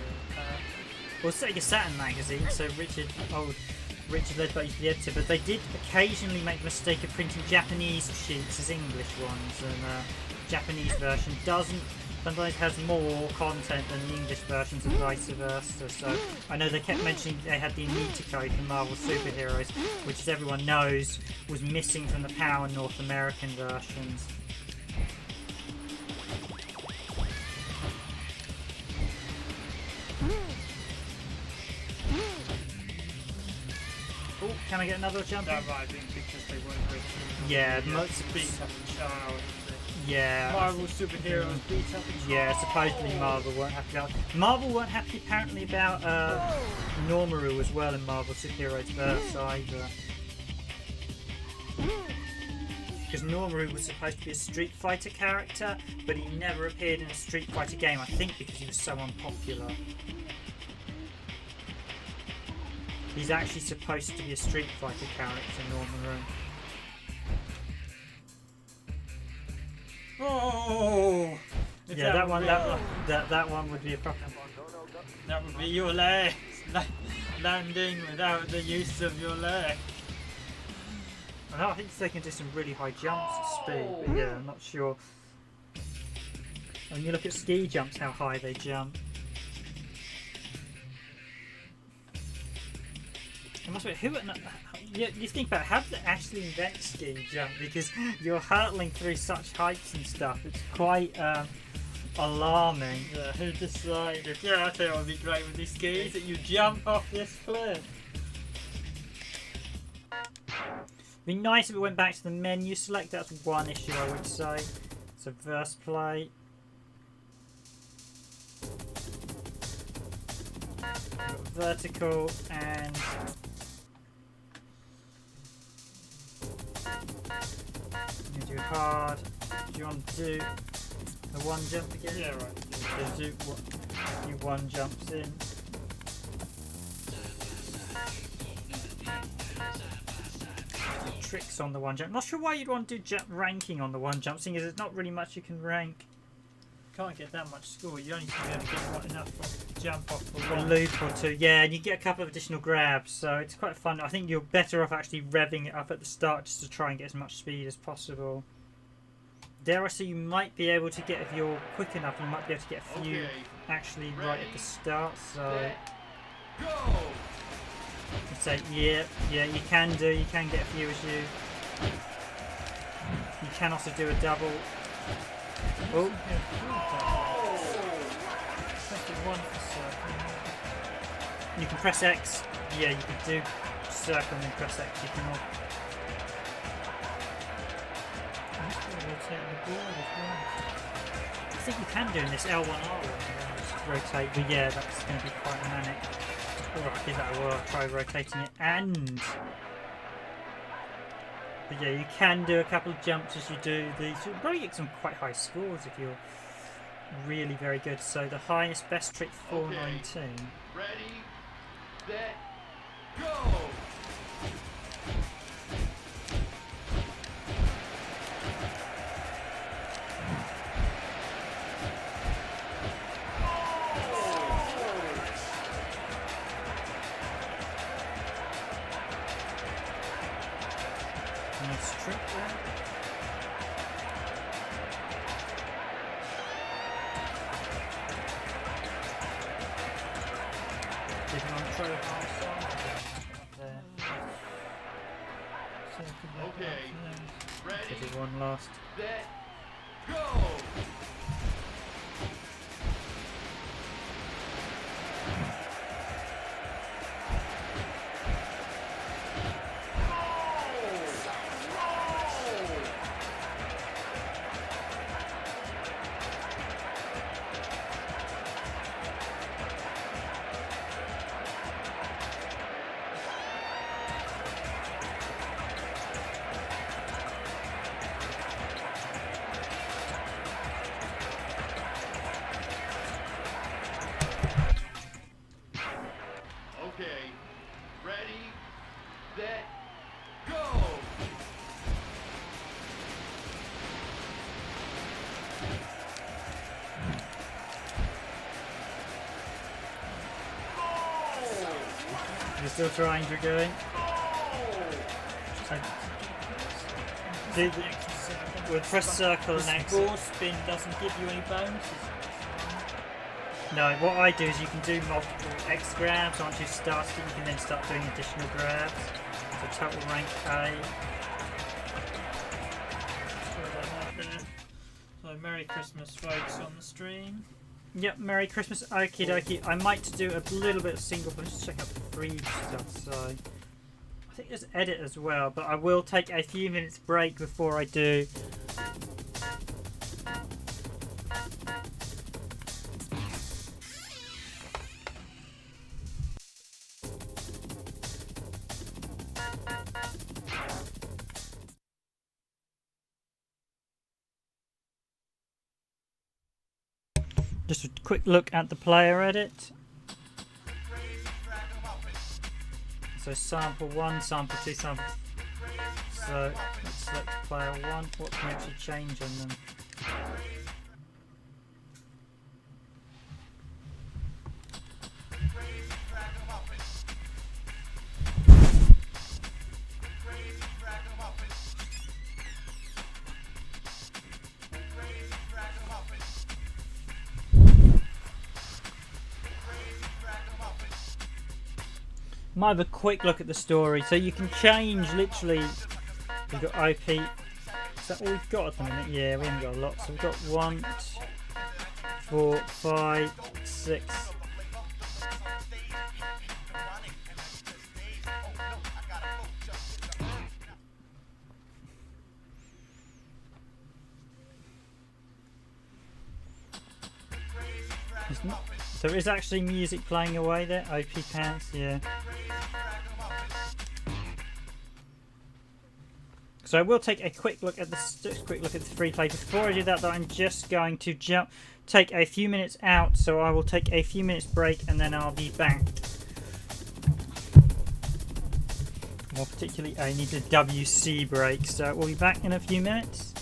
Well, Sega Saturn magazine, so Richard Ledbetter used to be the editor, but they did occasionally make the mistake of printing Japanese sheets as English ones, and Japanese version sometimes has more content than the English versions and vice versa. So I know they kept mentioning they had the Anita code for Marvel Superheroes, which as everyone knows was missing from the PAL and North American versions. Oh, can I get another jump? That might have been because they weren't very keen. Yeah, most beat up a child. Yeah. Marvel superheroes beat up a child. Yeah, supposedly Marvel weren't happy about. Marvel weren't happy apparently about Normaru as well in Marvel Superheroes verse either. Because Normaru was supposed to be a Street Fighter character, but he never appeared in a Street Fighter game, I think because he was so unpopular. He's actually supposed to be a Street Fighter character, Normaru. Oh! Yeah, that one would be a problem. That would be your legs landing without the use of your leg. I think they can do some really high jumps at speed, but yeah, I'm not sure. When you look at ski jumps, how high they jump. It must be you think about how did they actually invent ski jump, because you're hurtling through such heights and stuff. It's quite alarming. Yeah, who decided? Yeah, I think it would be great with these skis that you jump off this cliff. It'd be nice if it went back to the menu select. That's one issue I would say. So verse play. Vertical and you do hard. Do you want to do the one jump again? Yeah, right. So do one jumps in. Tricks on the one jump. Not sure why you'd want to do ranking on the one jump, seeing as there's not really much you can rank. Can't get that much score. You only can get enough for jump off for A one. loop or two, yeah, and you get a couple of additional grabs, so it's quite fun. I think you're better off actually revving it up at the start just to try and get as much speed as possible. Dare I say you might be able to get, if you're quick enough, you might be able to get a few actually right at the start. So, so yeah, you can get a few as you. You can also do a double. Oh. You can press X. Yeah, you can do circle and then press X. You can all. I think you can do in this L1R one. Just rotate, but yeah, that's going to be quite manic. Or I'll give that a whirl. Try rotating it and. But yeah, you can do a couple of jumps as you do these. You'll probably get some quite high scores if you're really very good. So the highest best trick 419. Ready, set, go! Nice trick there. Did you want to try a half song? There. Okay, ready, Did one last. set, go! Okay, ready, set, go! You're still trying to go in? We'll press circle and X. Ball spin doesn't give you any bonuses. No, what I do is you can do multiple X grabs. Once you've started it, you can then start doing additional grabs. So total rank A. So Merry Christmas, folks, on the stream. Yep, Merry Christmas, okie dokie. I might do a little bit of single, but just check out the free stuff. So I think there's edit as well, but I will take a few minutes break before I do. Just a quick look at the player edit. So sample 1, sample 2, sample. So let's select player 1. What can we actually change on them? Might have a quick look at the story. So you can change literally. We've got OP. Is that all we've got at the minute? Yeah, we haven't got a lot. So we've got 1, 2, 4, 5, 6. So there is actually music playing away there. OP pants, yeah. So I will take a quick look at the free play. Before I do that, though, I'm just going to take a few minutes out. So I will take a few minutes break, and then I'll be back. More particularly, I need a WC break. So we'll be back in a few minutes.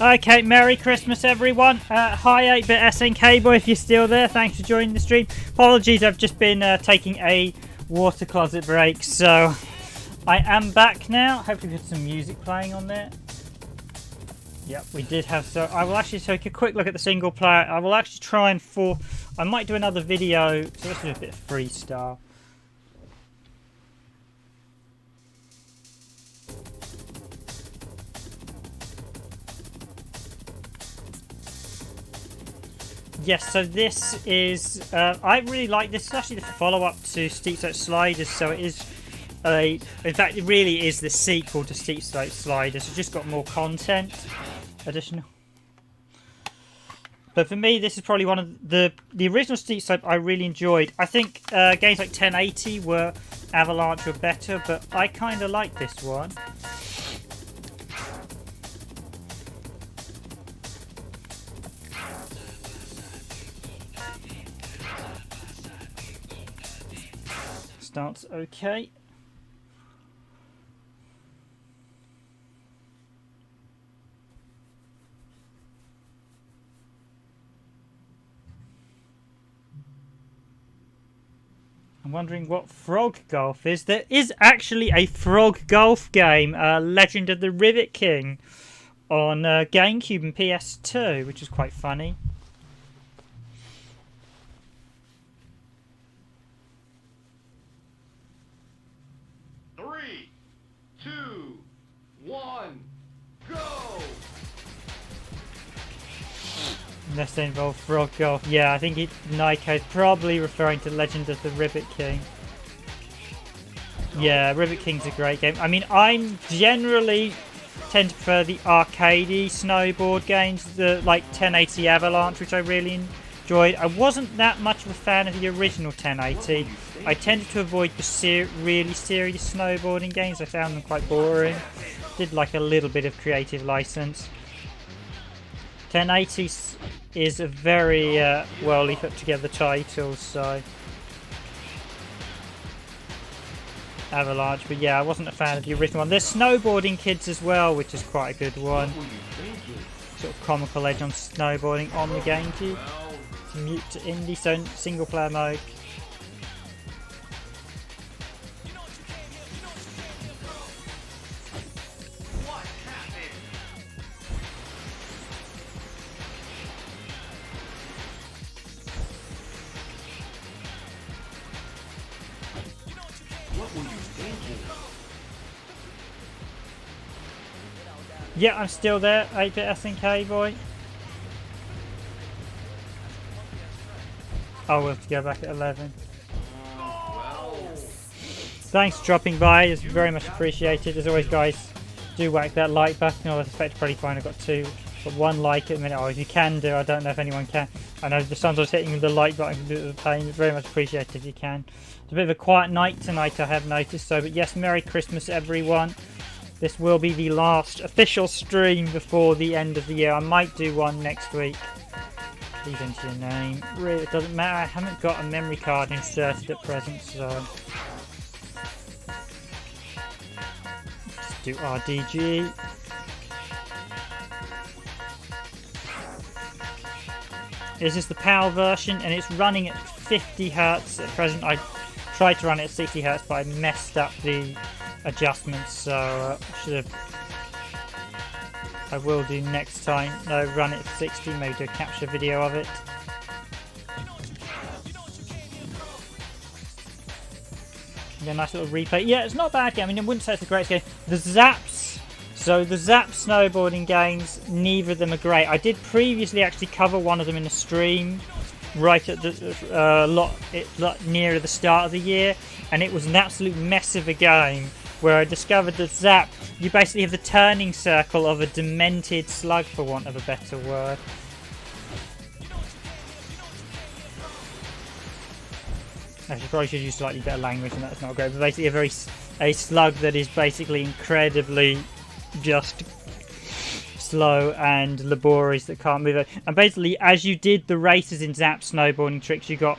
Okay, Merry Christmas, everyone. Hi, 8-Bit SNK Boy, if you're still there. Thanks for joining the stream. Apologies, I've just been taking a water closet break, so I am back now. Hopefully, we had some music playing on there. Yep, we did have. So I will actually take a quick look at the single player. I will actually try and I might do another video. So let's do a bit of freestyle. Yes, so this is, I really like this. It's actually the follow-up to Steep Slope Sliders, so it is in fact, it really is the sequel to Steep Slope Sliders. It's just got more content, additional. But for me, this is probably one of the original Steep Slope I really enjoyed. I think games like 1080 were Avalanche were better, but I kind of like this one. Starts okay. I'm wondering what Frog Golf is. There is actually a Frog Golf game, Legend of the Rivet King, on GameCube and PS2, which is quite funny. Unless they involve Frog Golf. Yeah, I think Nyko is probably referring to Legend of the Rivet King. Yeah, Rivet King's a great game. I mean, I'm generally tend to prefer the arcadey snowboard games, the like 1080 Avalanche, which I really enjoyed. I wasn't that much of a fan of the original 1080. I tended to avoid the really serious snowboarding games. I found them quite boring. Did like a little bit of creative license. 1080 is a very well put together title, so Avalanche, but yeah, I wasn't a fan of the original one. There's Snowboarding Kids as well, which is quite a good one. Sort of comical edge on snowboarding on the GameCube. Mute to indie, so single player mode. Yeah, I'm still there, 8-Bit SNK Boy. Oh, we'll have to go back at 11. Thanks for dropping by, it's very much appreciated. As always, guys, do whack that like button. I expect to probably find I've got one like at the minute. Oh, if you can do, I don't know if anyone can. I know sometimes hitting the like button can be a bit of a pain. It's very much appreciated if you can. It's a bit of a quiet night tonight, I have noticed. So, but yes, Merry Christmas, everyone. This will be the last official stream before the end of the year. I might do one next week. Please enter your name. Really, it doesn't matter. I haven't got a memory card inserted at present, so let's do RDG. This is the PAL version, and it's running at 50 Hz at present. I tried to run it at 60 Hz, but I messed up the adjustments, so I will do next time. No, run it at 60, maybe do a capture video of it. Yeah, nice little replay. Yeah, it's not a bad game. I mean, I wouldn't say it's a great game. The Zaps, so the Zap snowboarding games, neither of them are great. I did previously actually cover one of them in a stream right at the lot nearer the start of the year, and it was an absolute mess of a game. Where I discovered that Zap, you basically have the turning circle of a demented slug, for want of a better word. Actually, probably should use slightly better language, and that's not great. But basically, a slug that is basically incredibly just slow and laborious, that can't move. And basically, as you did the races in Zap snowboarding tricks, you got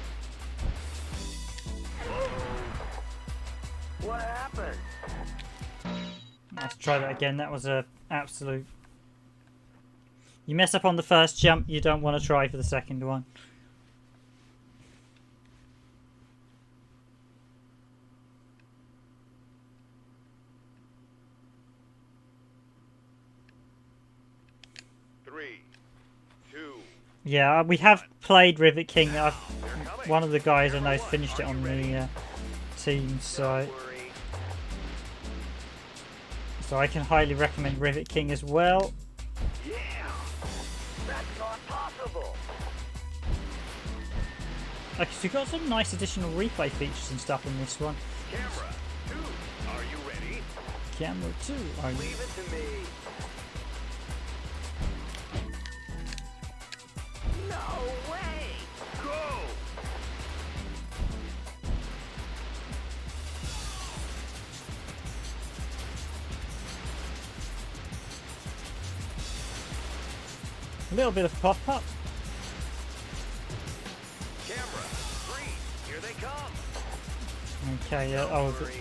try that again. That was a absolute... You mess up on the first jump, you don't want to try for the second one. Yeah, we have played Rivet King. One of the guys I know finished it on the team site. So I can highly recommend Rivet King as well. Yeah, that's not possible. Okay, so you've got some nice additional replay features and stuff in this one. Camera 2, are you ready? Camera 2, are you? Leave it to me. No way! Go! A little bit of pop-up. Camera 3, here they come. Okay, yeah. Don't Oh, worry.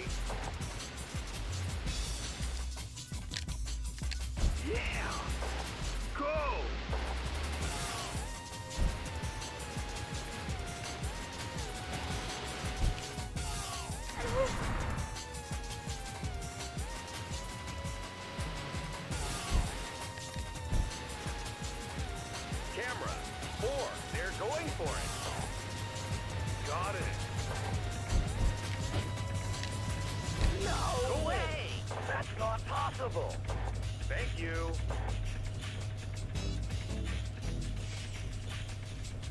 Yeah! Go! Camera 4, they're going for it. Got it. No way! That's not possible. Thank you.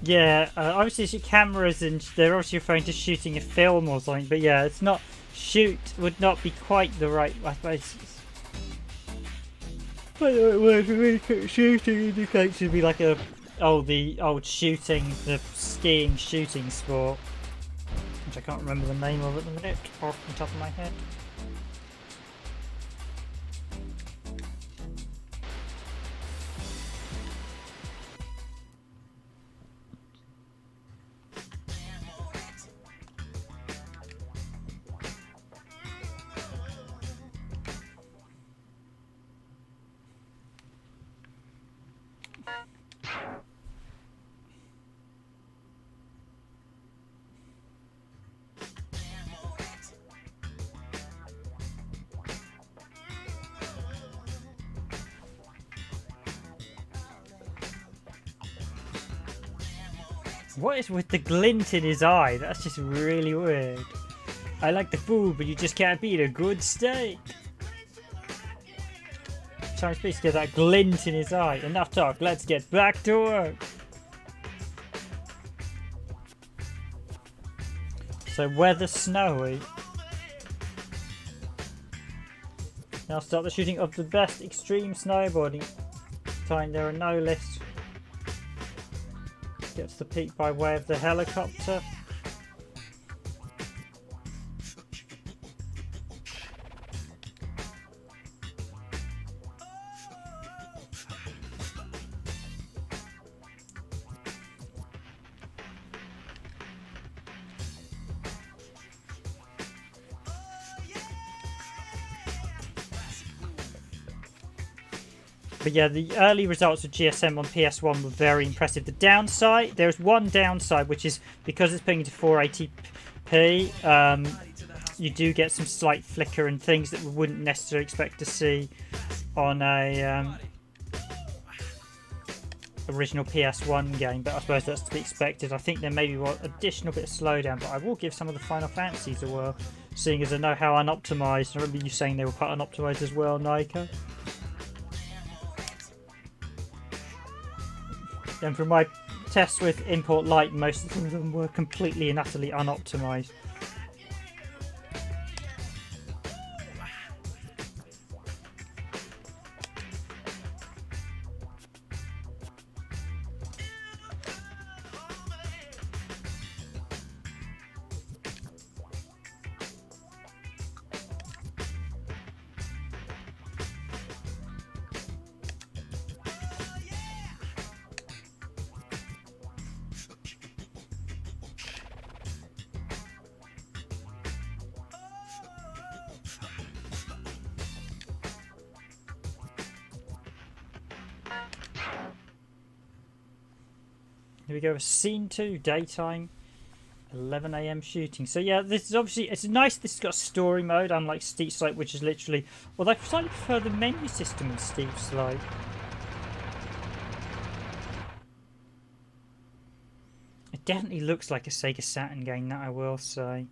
yeah. Obviously, it's your cameras, and they're obviously referring to shooting a film or something. But yeah, it's not. Shoot would not be quite the right. I suppose. I don't know what word shooting indicates to be like the old shooting, the skiing shooting sport, which I can't remember the name of at the minute off the top of my head. What is with the glint in his eye? That's just really weird. I like the food, but you just can't beat a good steak. Trying to get that glint in his eye. Enough talk, let's get back to work. So weather snowy. Now start the shooting of the best extreme snowboarding time. There are no lists. Get to the peak by way of the helicopter. But yeah, the early results of GSM on PS1 were very impressive. The downside, there's one downside, which is because it's putting into 480p, you do get some slight flicker and things that we wouldn't necessarily expect to see on a original PS1 game, but I suppose that's to be expected. I think there may be one additional bit of slowdown, but I will give some of the Final Fantasies a whirl, seeing as I know how unoptimized. I remember you saying they were quite unoptimized as well, Naiko. And from my tests with Import Lite, most of them were completely and utterly unoptimized. Here we go. Scene 2, daytime, 11 a.m. shooting. So yeah, this is obviously, it's nice. This has got story mode, unlike Steep Slope, which is literally. Although I slightly prefer the menu system in Steep Slope. It definitely looks like a Sega Saturn game, that I will say.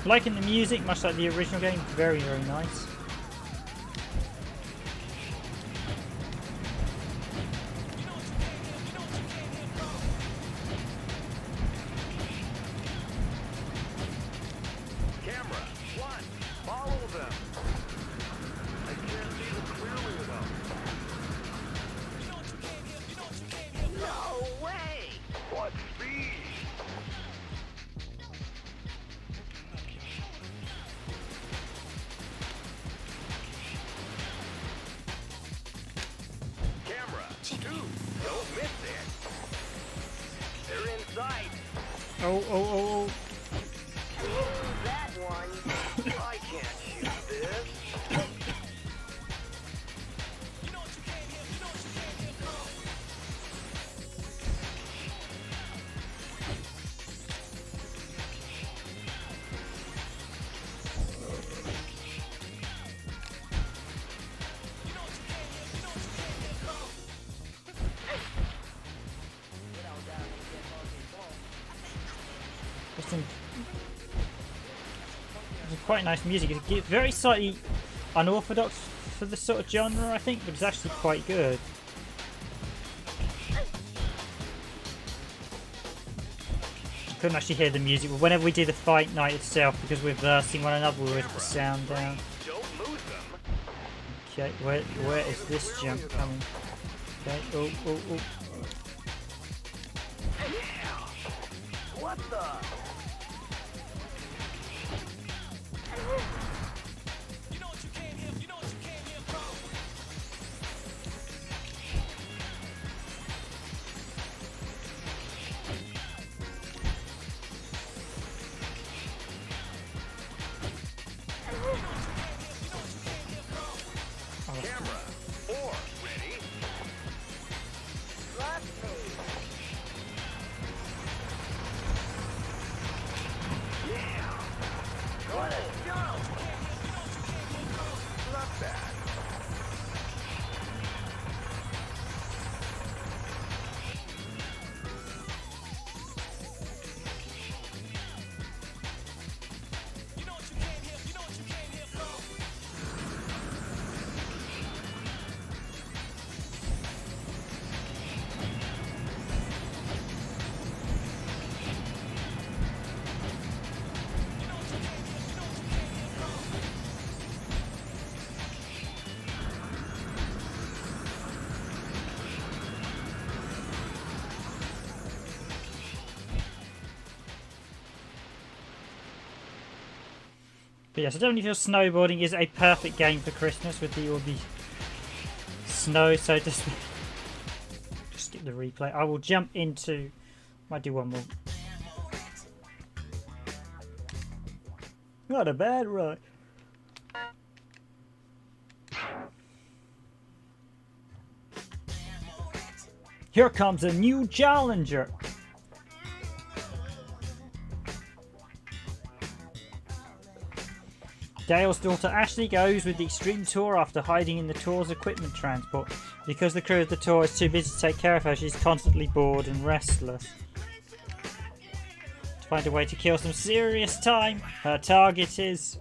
Liking the music, much like the original game, very, very nice. Camera, one, follow them. I can't see them clearly enough. No way! What speed? Oh, oh, oh, oh. That one. I can't shoot this. It's quite nice music. It's very slightly unorthodox for the sort of genre, I think, but it's actually quite good. I couldn't actually hear the music, but whenever we do the fight night itself, because we're versing one another, we'll put the sound down. Okay, where is this jump coming? Okay, oh, oh, oh. What the? Camera, 4, ready? Trust me. Yeah. Let it go. Not bad. But yes, I definitely feel snowboarding is a perfect game for Christmas with all the snow, so just skip the replay. I will jump into, might do one more. Not a bad ride. Here comes a new challenger. Dale's daughter Ashley goes with the Extreme Tour after hiding in the tour's equipment transport. Because the crew of the tour is too busy to take care of her, she's constantly bored and restless. To find a way to kill some serious time, her target is...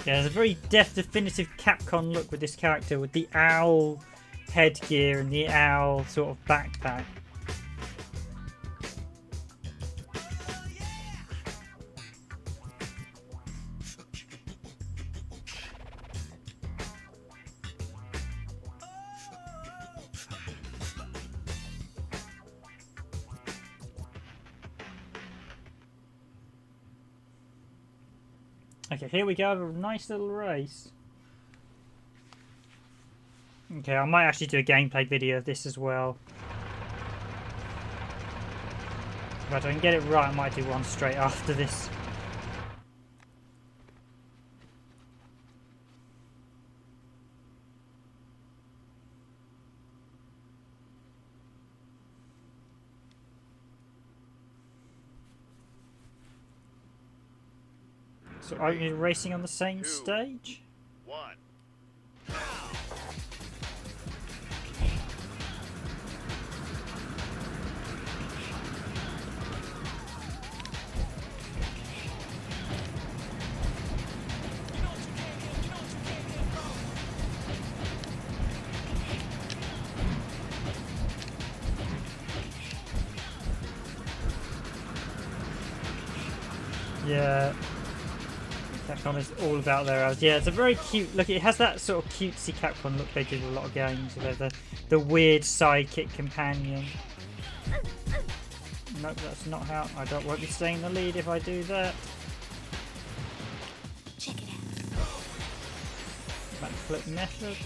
Yeah, there's a very definitive Capcom look with this character, with the owl headgear and the owl sort of backpack. Okay, here we go. A nice little race. Okay, I might actually do a gameplay video of this as well. If I can get it right, I might do one straight after this. So are you racing on the same stage? 1. Yeah. Capcom is all about their ads. Yeah, it's a very cute look. It has that sort of cutesy Capcom look they did with a lot of games. Where the weird sidekick companion. Nope, that's not how. Won't be staying in the lead if I do that. Check it out. Backflip method.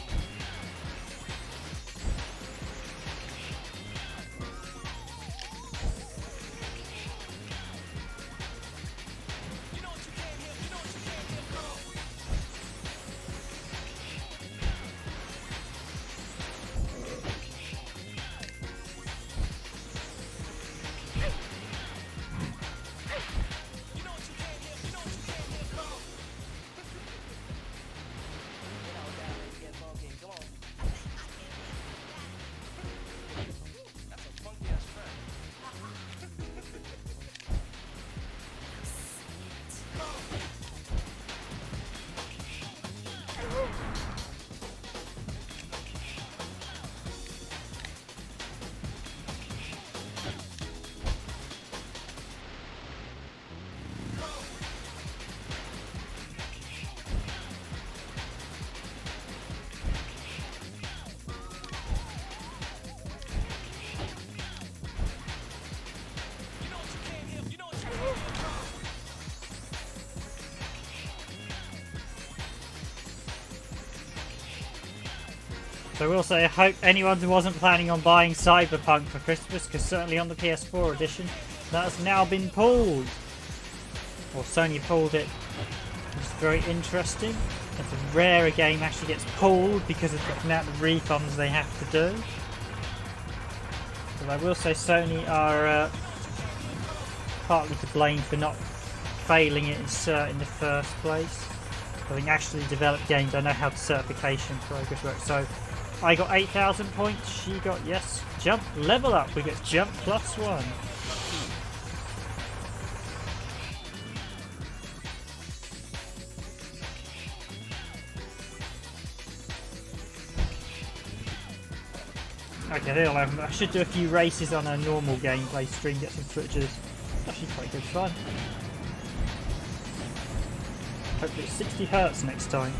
So I will say, I hope anyone who wasn't planning on buying Cyberpunk for Christmas, because certainly on the PS4 edition, that has now been pulled. Or Sony pulled it. It's very interesting. It's rare a game actually gets pulled because of the amount of refunds they have to do. But I will say Sony are partly to blame for not failing it in cert in the first place. Having actually developed games, I know how the certification progress works. So I got 8,000 points, she got, yes, jump, level up, we get jump +1. Okay, there I should do a few races on a normal gameplay stream, get some footage. It's actually quite good fun. Hopefully it's 60 Hz next time.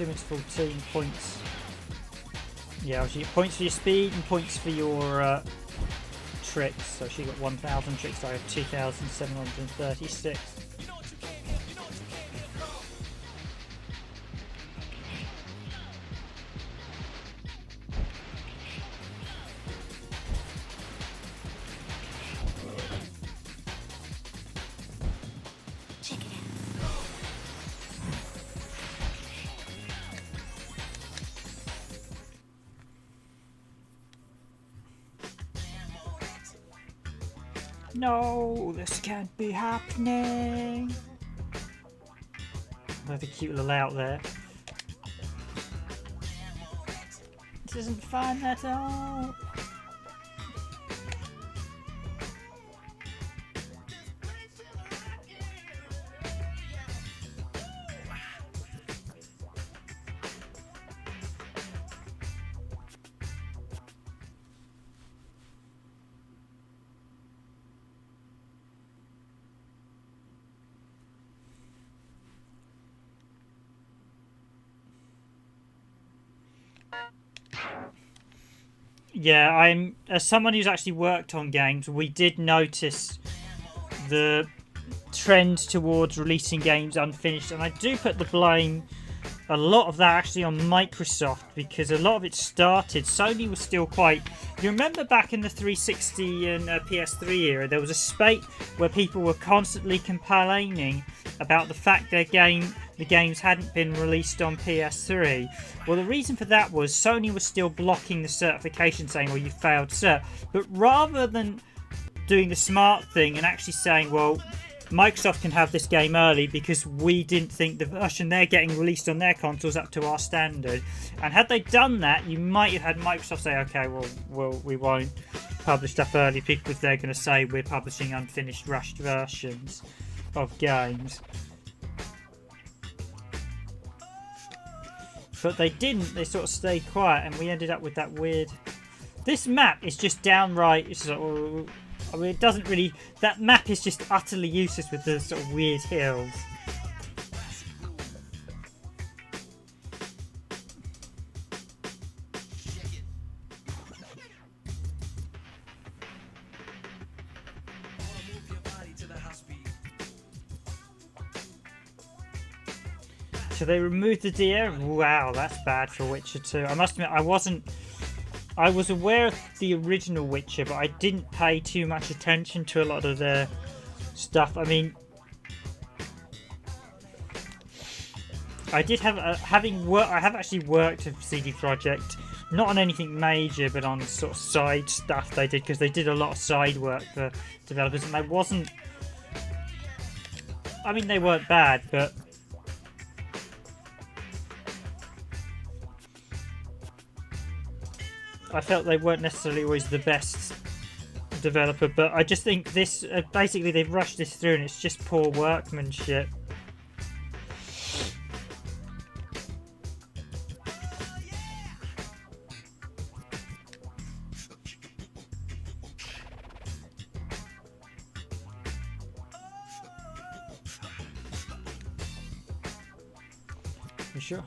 Minutes 14 points. Yeah, she get points for your speed and points for your tricks. So she got 1,000 tricks. I have 2,736. No, this can't be happening. There's a cute little layout there. This isn't fun at all. Yeah, as someone who's actually worked on games, we did notice the trend towards releasing games unfinished, and I do put the blame, a lot of that actually, on Microsoft, because a lot of it started, Sony was still quite, you remember back in the 360 and PS3 era, there was a spate where people were constantly complaining about the fact the games hadn't been released on PS3. Well, the reason for that was Sony was still blocking the certification, saying, well, you failed cert. But rather than doing the smart thing and actually saying, well, Microsoft can have this game early because we didn't think the version they're getting released on their consoles up to our standard. And had they done that, you might have had Microsoft say, okay, well we won't publish stuff early because they're going to say we're publishing unfinished, rushed versions of games. But they didn't, they sort of stayed quiet, and we ended up with that weird... This map is just downright... It's like, I mean, it doesn't really... That map is just utterly useless with the sort of weird hills. So they removed the deer? Wow, that's bad for Witcher 2. I must admit, I was aware of the original Witcher, but I didn't pay too much attention to a lot of their stuff. I mean, I did have, I have actually worked with CD Projekt, not on anything major, but on sort of side stuff they did, because they did a lot of side work for developers, and they wasn't, I mean, they weren't bad, but I felt they weren't necessarily always the best developer. But I just think this, basically they've rushed this through and it's just poor workmanship. You sure?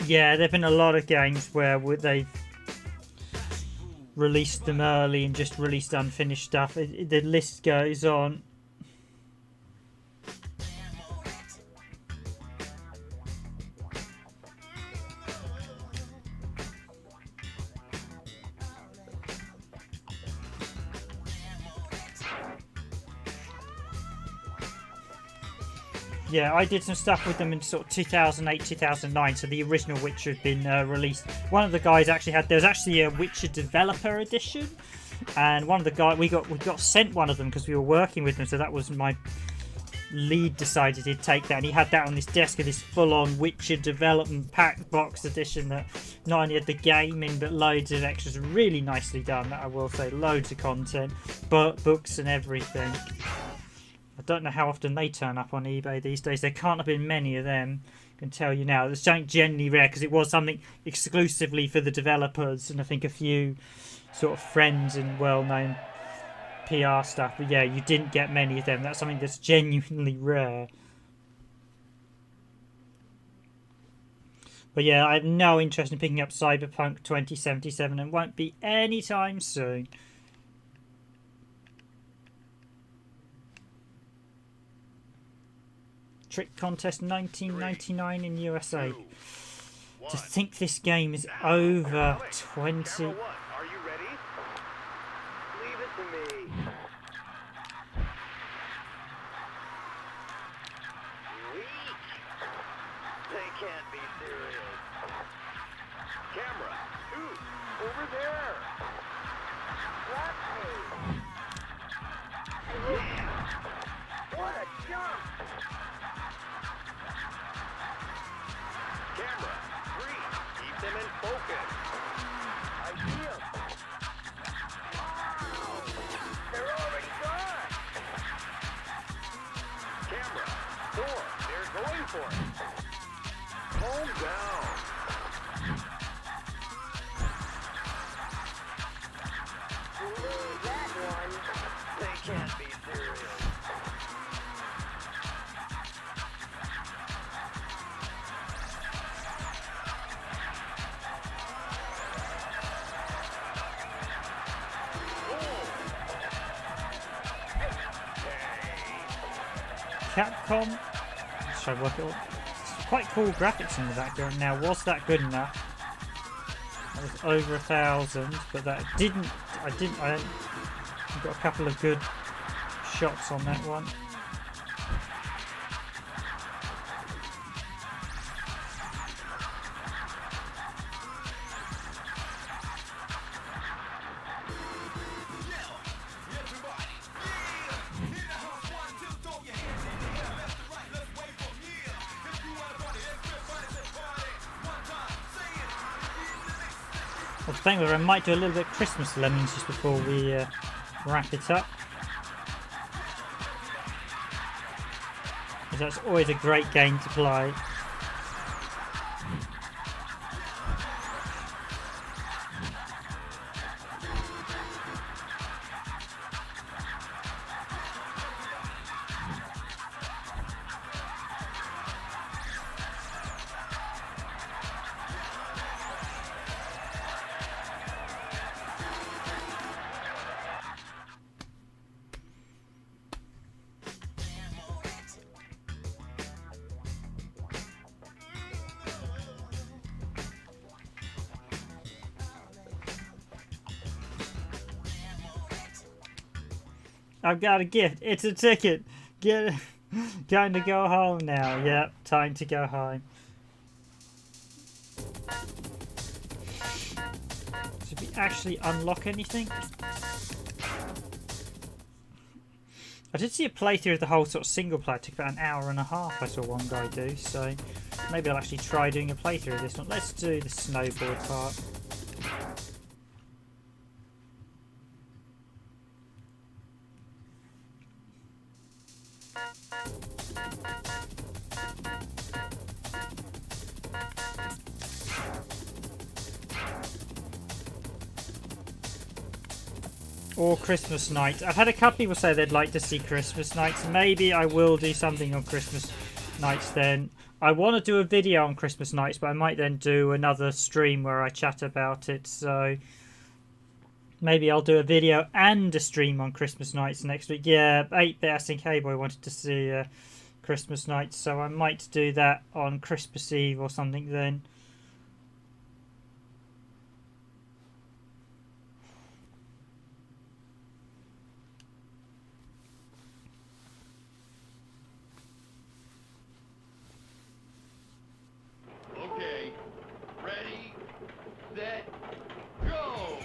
Yeah, there have been a lot of games where they've released them early and just released unfinished stuff. The list goes on. Yeah, I did some stuff with them in sort of 2008, 2009, so the original Witcher had been released. One of the guys actually had, there was actually a Witcher Developer Edition, and one of the guys, we got sent one of them because we were working with them, so that was my lead decided he'd take that, and he had that on his desk, this full-on Witcher Development Pack Box Edition that not only had the game in, but loads of extras, really nicely done, that I will say, loads of content, books and everything. I don't know how often they turn up on eBay these days. There can't have been many of them, I can tell you now. It's something generally rare because it was something exclusively for the developers and I think a few sort of friends and well-known PR stuff. But yeah, you didn't get many of them. That's something that's genuinely rare. But yeah, I have no interest in picking up Cyberpunk 2077 and won't be anytime soon. Trick Contest 1999 in USA. To think this game is over 20. Are you ready? Leave it to me. Weak. They can't be serious. Camera 2, over there. Yeah. What a jump. Camera 3, keep them in focus. I see them. Wow. They're already gone. Camera 4, they're going for it. Calm down. Believe that one. They can't be serious. Capcom. Should I work it all? It's quite cool graphics in the background. Now, was that good enough? That was over 1,000, but that didn't. I got a couple of good shots on that one. I was thinking I might do a little bit of Christmas Lemmings just before we wrap it up. Because that's always a great game to play. I've got a gift. It's a ticket. Get it. Time to go home now. Yep, time to go home. Did we actually unlock anything? I did see a playthrough of the whole sort of single player. It took about an hour and a half. I saw one guy do. So maybe I'll actually try doing a playthrough of this one. Let's do the snowboard part. Or Christmas night. I've had a couple people say they'd like to see Christmas nights. Maybe I will do something on Christmas nights then. I want to do a video on Christmas nights, but I might then do another stream where I chat about it. So maybe I'll do a video and a stream on Christmas nights next week. Yeah, 8-Bit Async Hey-Boy wanted to see Christmas nights, so I might do that on Christmas Eve or something then. Okay. Ready, set, go!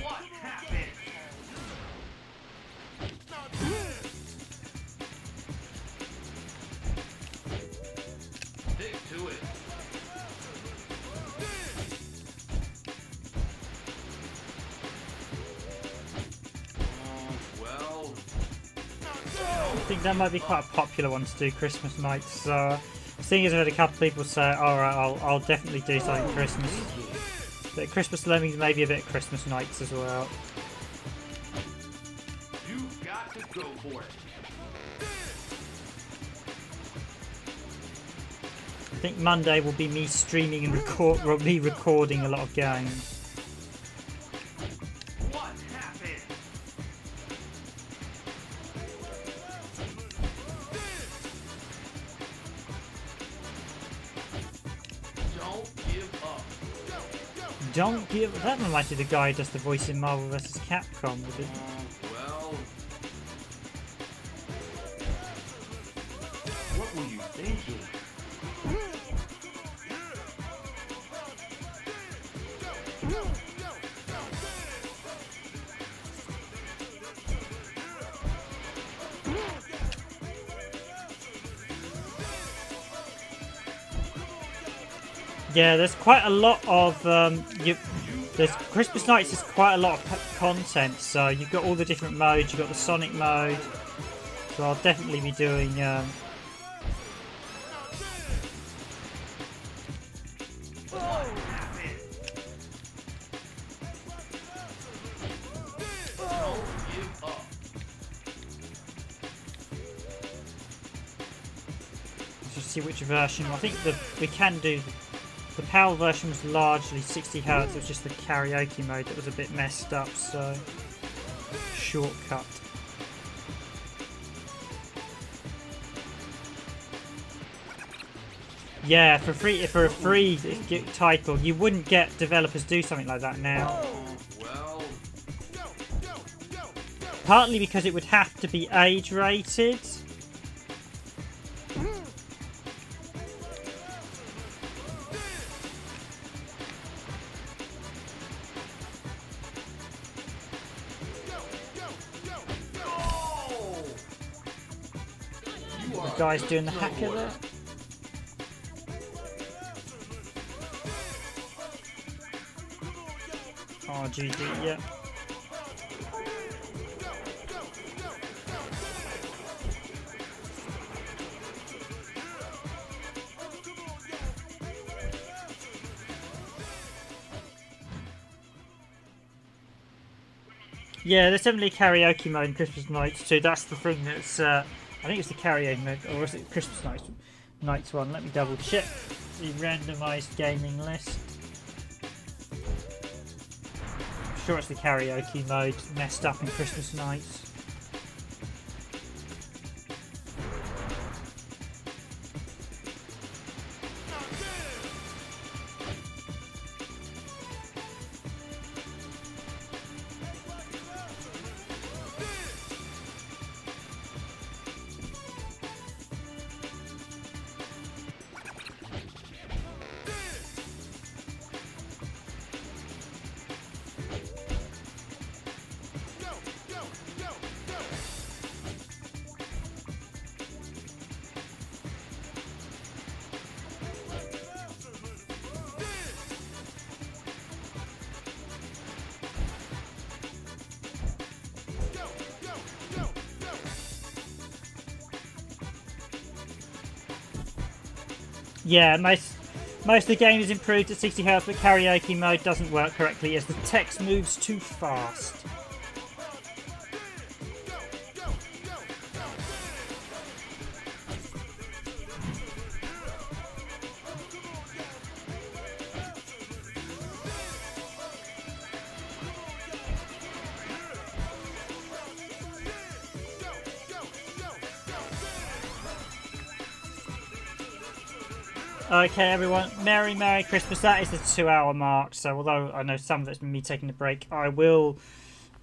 What happened? Stick to it. Well, I think that might be quite a popular one to do Christmas nights. So, seeing as I've had a couple of people say, "Alright, I'll definitely do something Christmas." But Christmas Lemmings, maybe a bit of Christmas nights as well. you've got to go for it. I think Monday will be me streaming and me recording a lot of games. What happened? Don't give up. Don't give. That reminds me of the guy who does the voice in Marvel vs. Capcom. With it. Well, what were you thinking? Yeah, there's quite a lot of there's Christmas nights. There's quite a lot of content. So you've got all the different modes. You've got the Sonic mode. So I'll definitely be doing see which version. I think we can do the PAL version was largely 60 Hz. It was just the karaoke mode that was a bit messed up. So shortcut. Yeah, for a free title, you wouldn't get developers do something like that now. Partly because it would have to be age rated. The guy's doing the hacker there. RGD, yeah. Yeah, there's definitely a karaoke mode in Christmas Nights too. That's the thing that's, I think it's the karaoke mode, or is it Christmas Nights one? Let me double check the randomised gaming list. I'm sure it's the karaoke mode messed up in Christmas Nights. Yeah, most of the game is improved at 60 Hz, but karaoke mode doesn't work correctly as the text moves too fast. Okay, everyone, Merry Christmas. That is the 2-hour mark, so although I know some of it's me taking a break, I will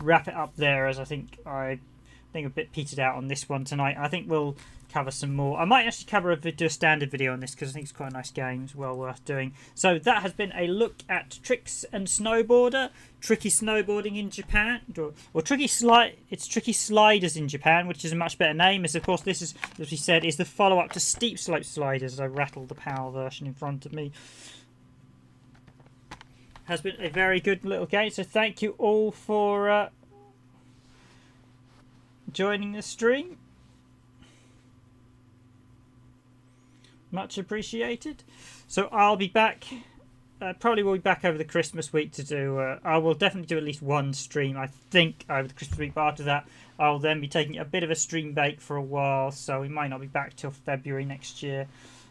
wrap it up there, as I think a bit petered out on this one tonight. I think we'll cover some more. I might actually do a standard video on this because I think it's quite a nice game. It's well worth doing. So that has been a look at Tricks and Snowboarder, Tricky Snowboarding in Japan, or Tricky Sliders in Japan, which is a much better name, as of course this is, as we said, is the follow-up to Steep Slope Sliders, as I rattled the PAL version in front of me. Has been a very good little game, so thank you all for joining the stream. Much appreciated. So I'll be back. Probably will be back over the Christmas week to do. I will definitely do at least one stream, I think, over the Christmas week. But after that, I'll then be taking a bit of a stream break for a while. So we might not be back till February next year,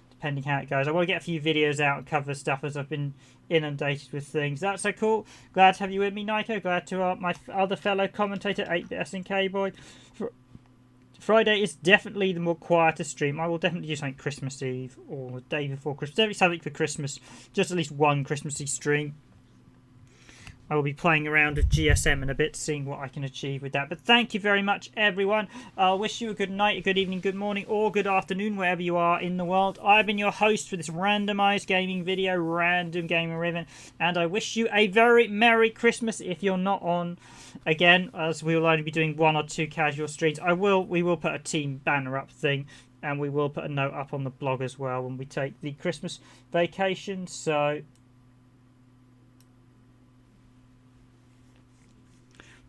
depending how it goes. I want to get a few videos out and cover stuff as I've been inundated with things. That's so cool. Glad to have you with me, Nico. Glad to my other fellow commentator, 8-bit SNK boy. Friday is definitely the more quieter stream. I will definitely do something Christmas Eve or the day before Christmas. Definitely something for Christmas. Just at least one Christmassy stream. I will be playing around with GSM in a bit, seeing what I can achieve with that. But thank you very much, everyone. I'll wish you a good night, a good evening, good morning, or good afternoon, wherever you are in the world. I've been your host for this randomised gaming video, Random Gamer Ribbon, and I wish you a very Merry Christmas if you're not on. Again, as we will only be doing 1 or 2 casual streams, we will put a team banner up thing, and we will put a note up on the blog as well when we take the Christmas vacation. So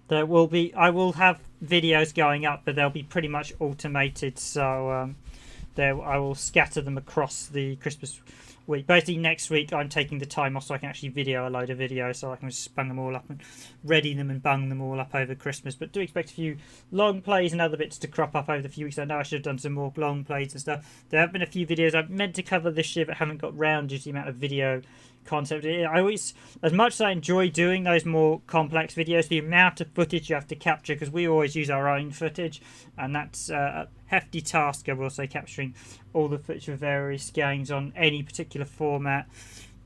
I will have videos going up, but they'll be pretty much automated. So I will scatter them across the Christmas week. Basically, next week I'm taking the time off so I can actually video a load of videos, so I can just bung them all up and ready them and bung them all up over Christmas. But do expect a few long plays and other bits to crop up over the few weeks. I know I should have done some more long plays and stuff. There have been a few videos I've meant to cover this year but haven't got round due to the amount of video concept. I always, as much as I enjoy doing those more complex videos, the amount of footage you have to capture, because we always use our own footage, and that's a hefty task, I will say, capturing all the footage of various games on any particular format,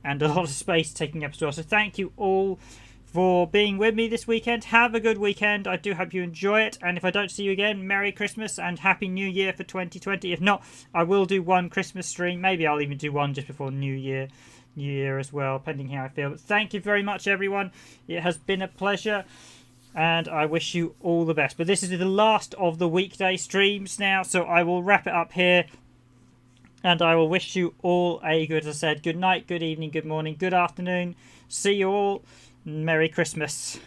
and a lot of space taking up as well. So thank you all for being with me this weekend. Have a good weekend. I do hope you enjoy it, and if I don't see you again, Merry Christmas and Happy New Year for 2020. If not, I will do one Christmas stream. Maybe I'll even do one just before New Year as well, depending how I feel. But thank you very much, everyone. It has been a pleasure, and I wish you all the best. But this is the last of the weekday streams now, so I will wrap it up here, and I will wish you all a good, as I said, good night, good evening, good morning, good afternoon. See you all. Merry Christmas.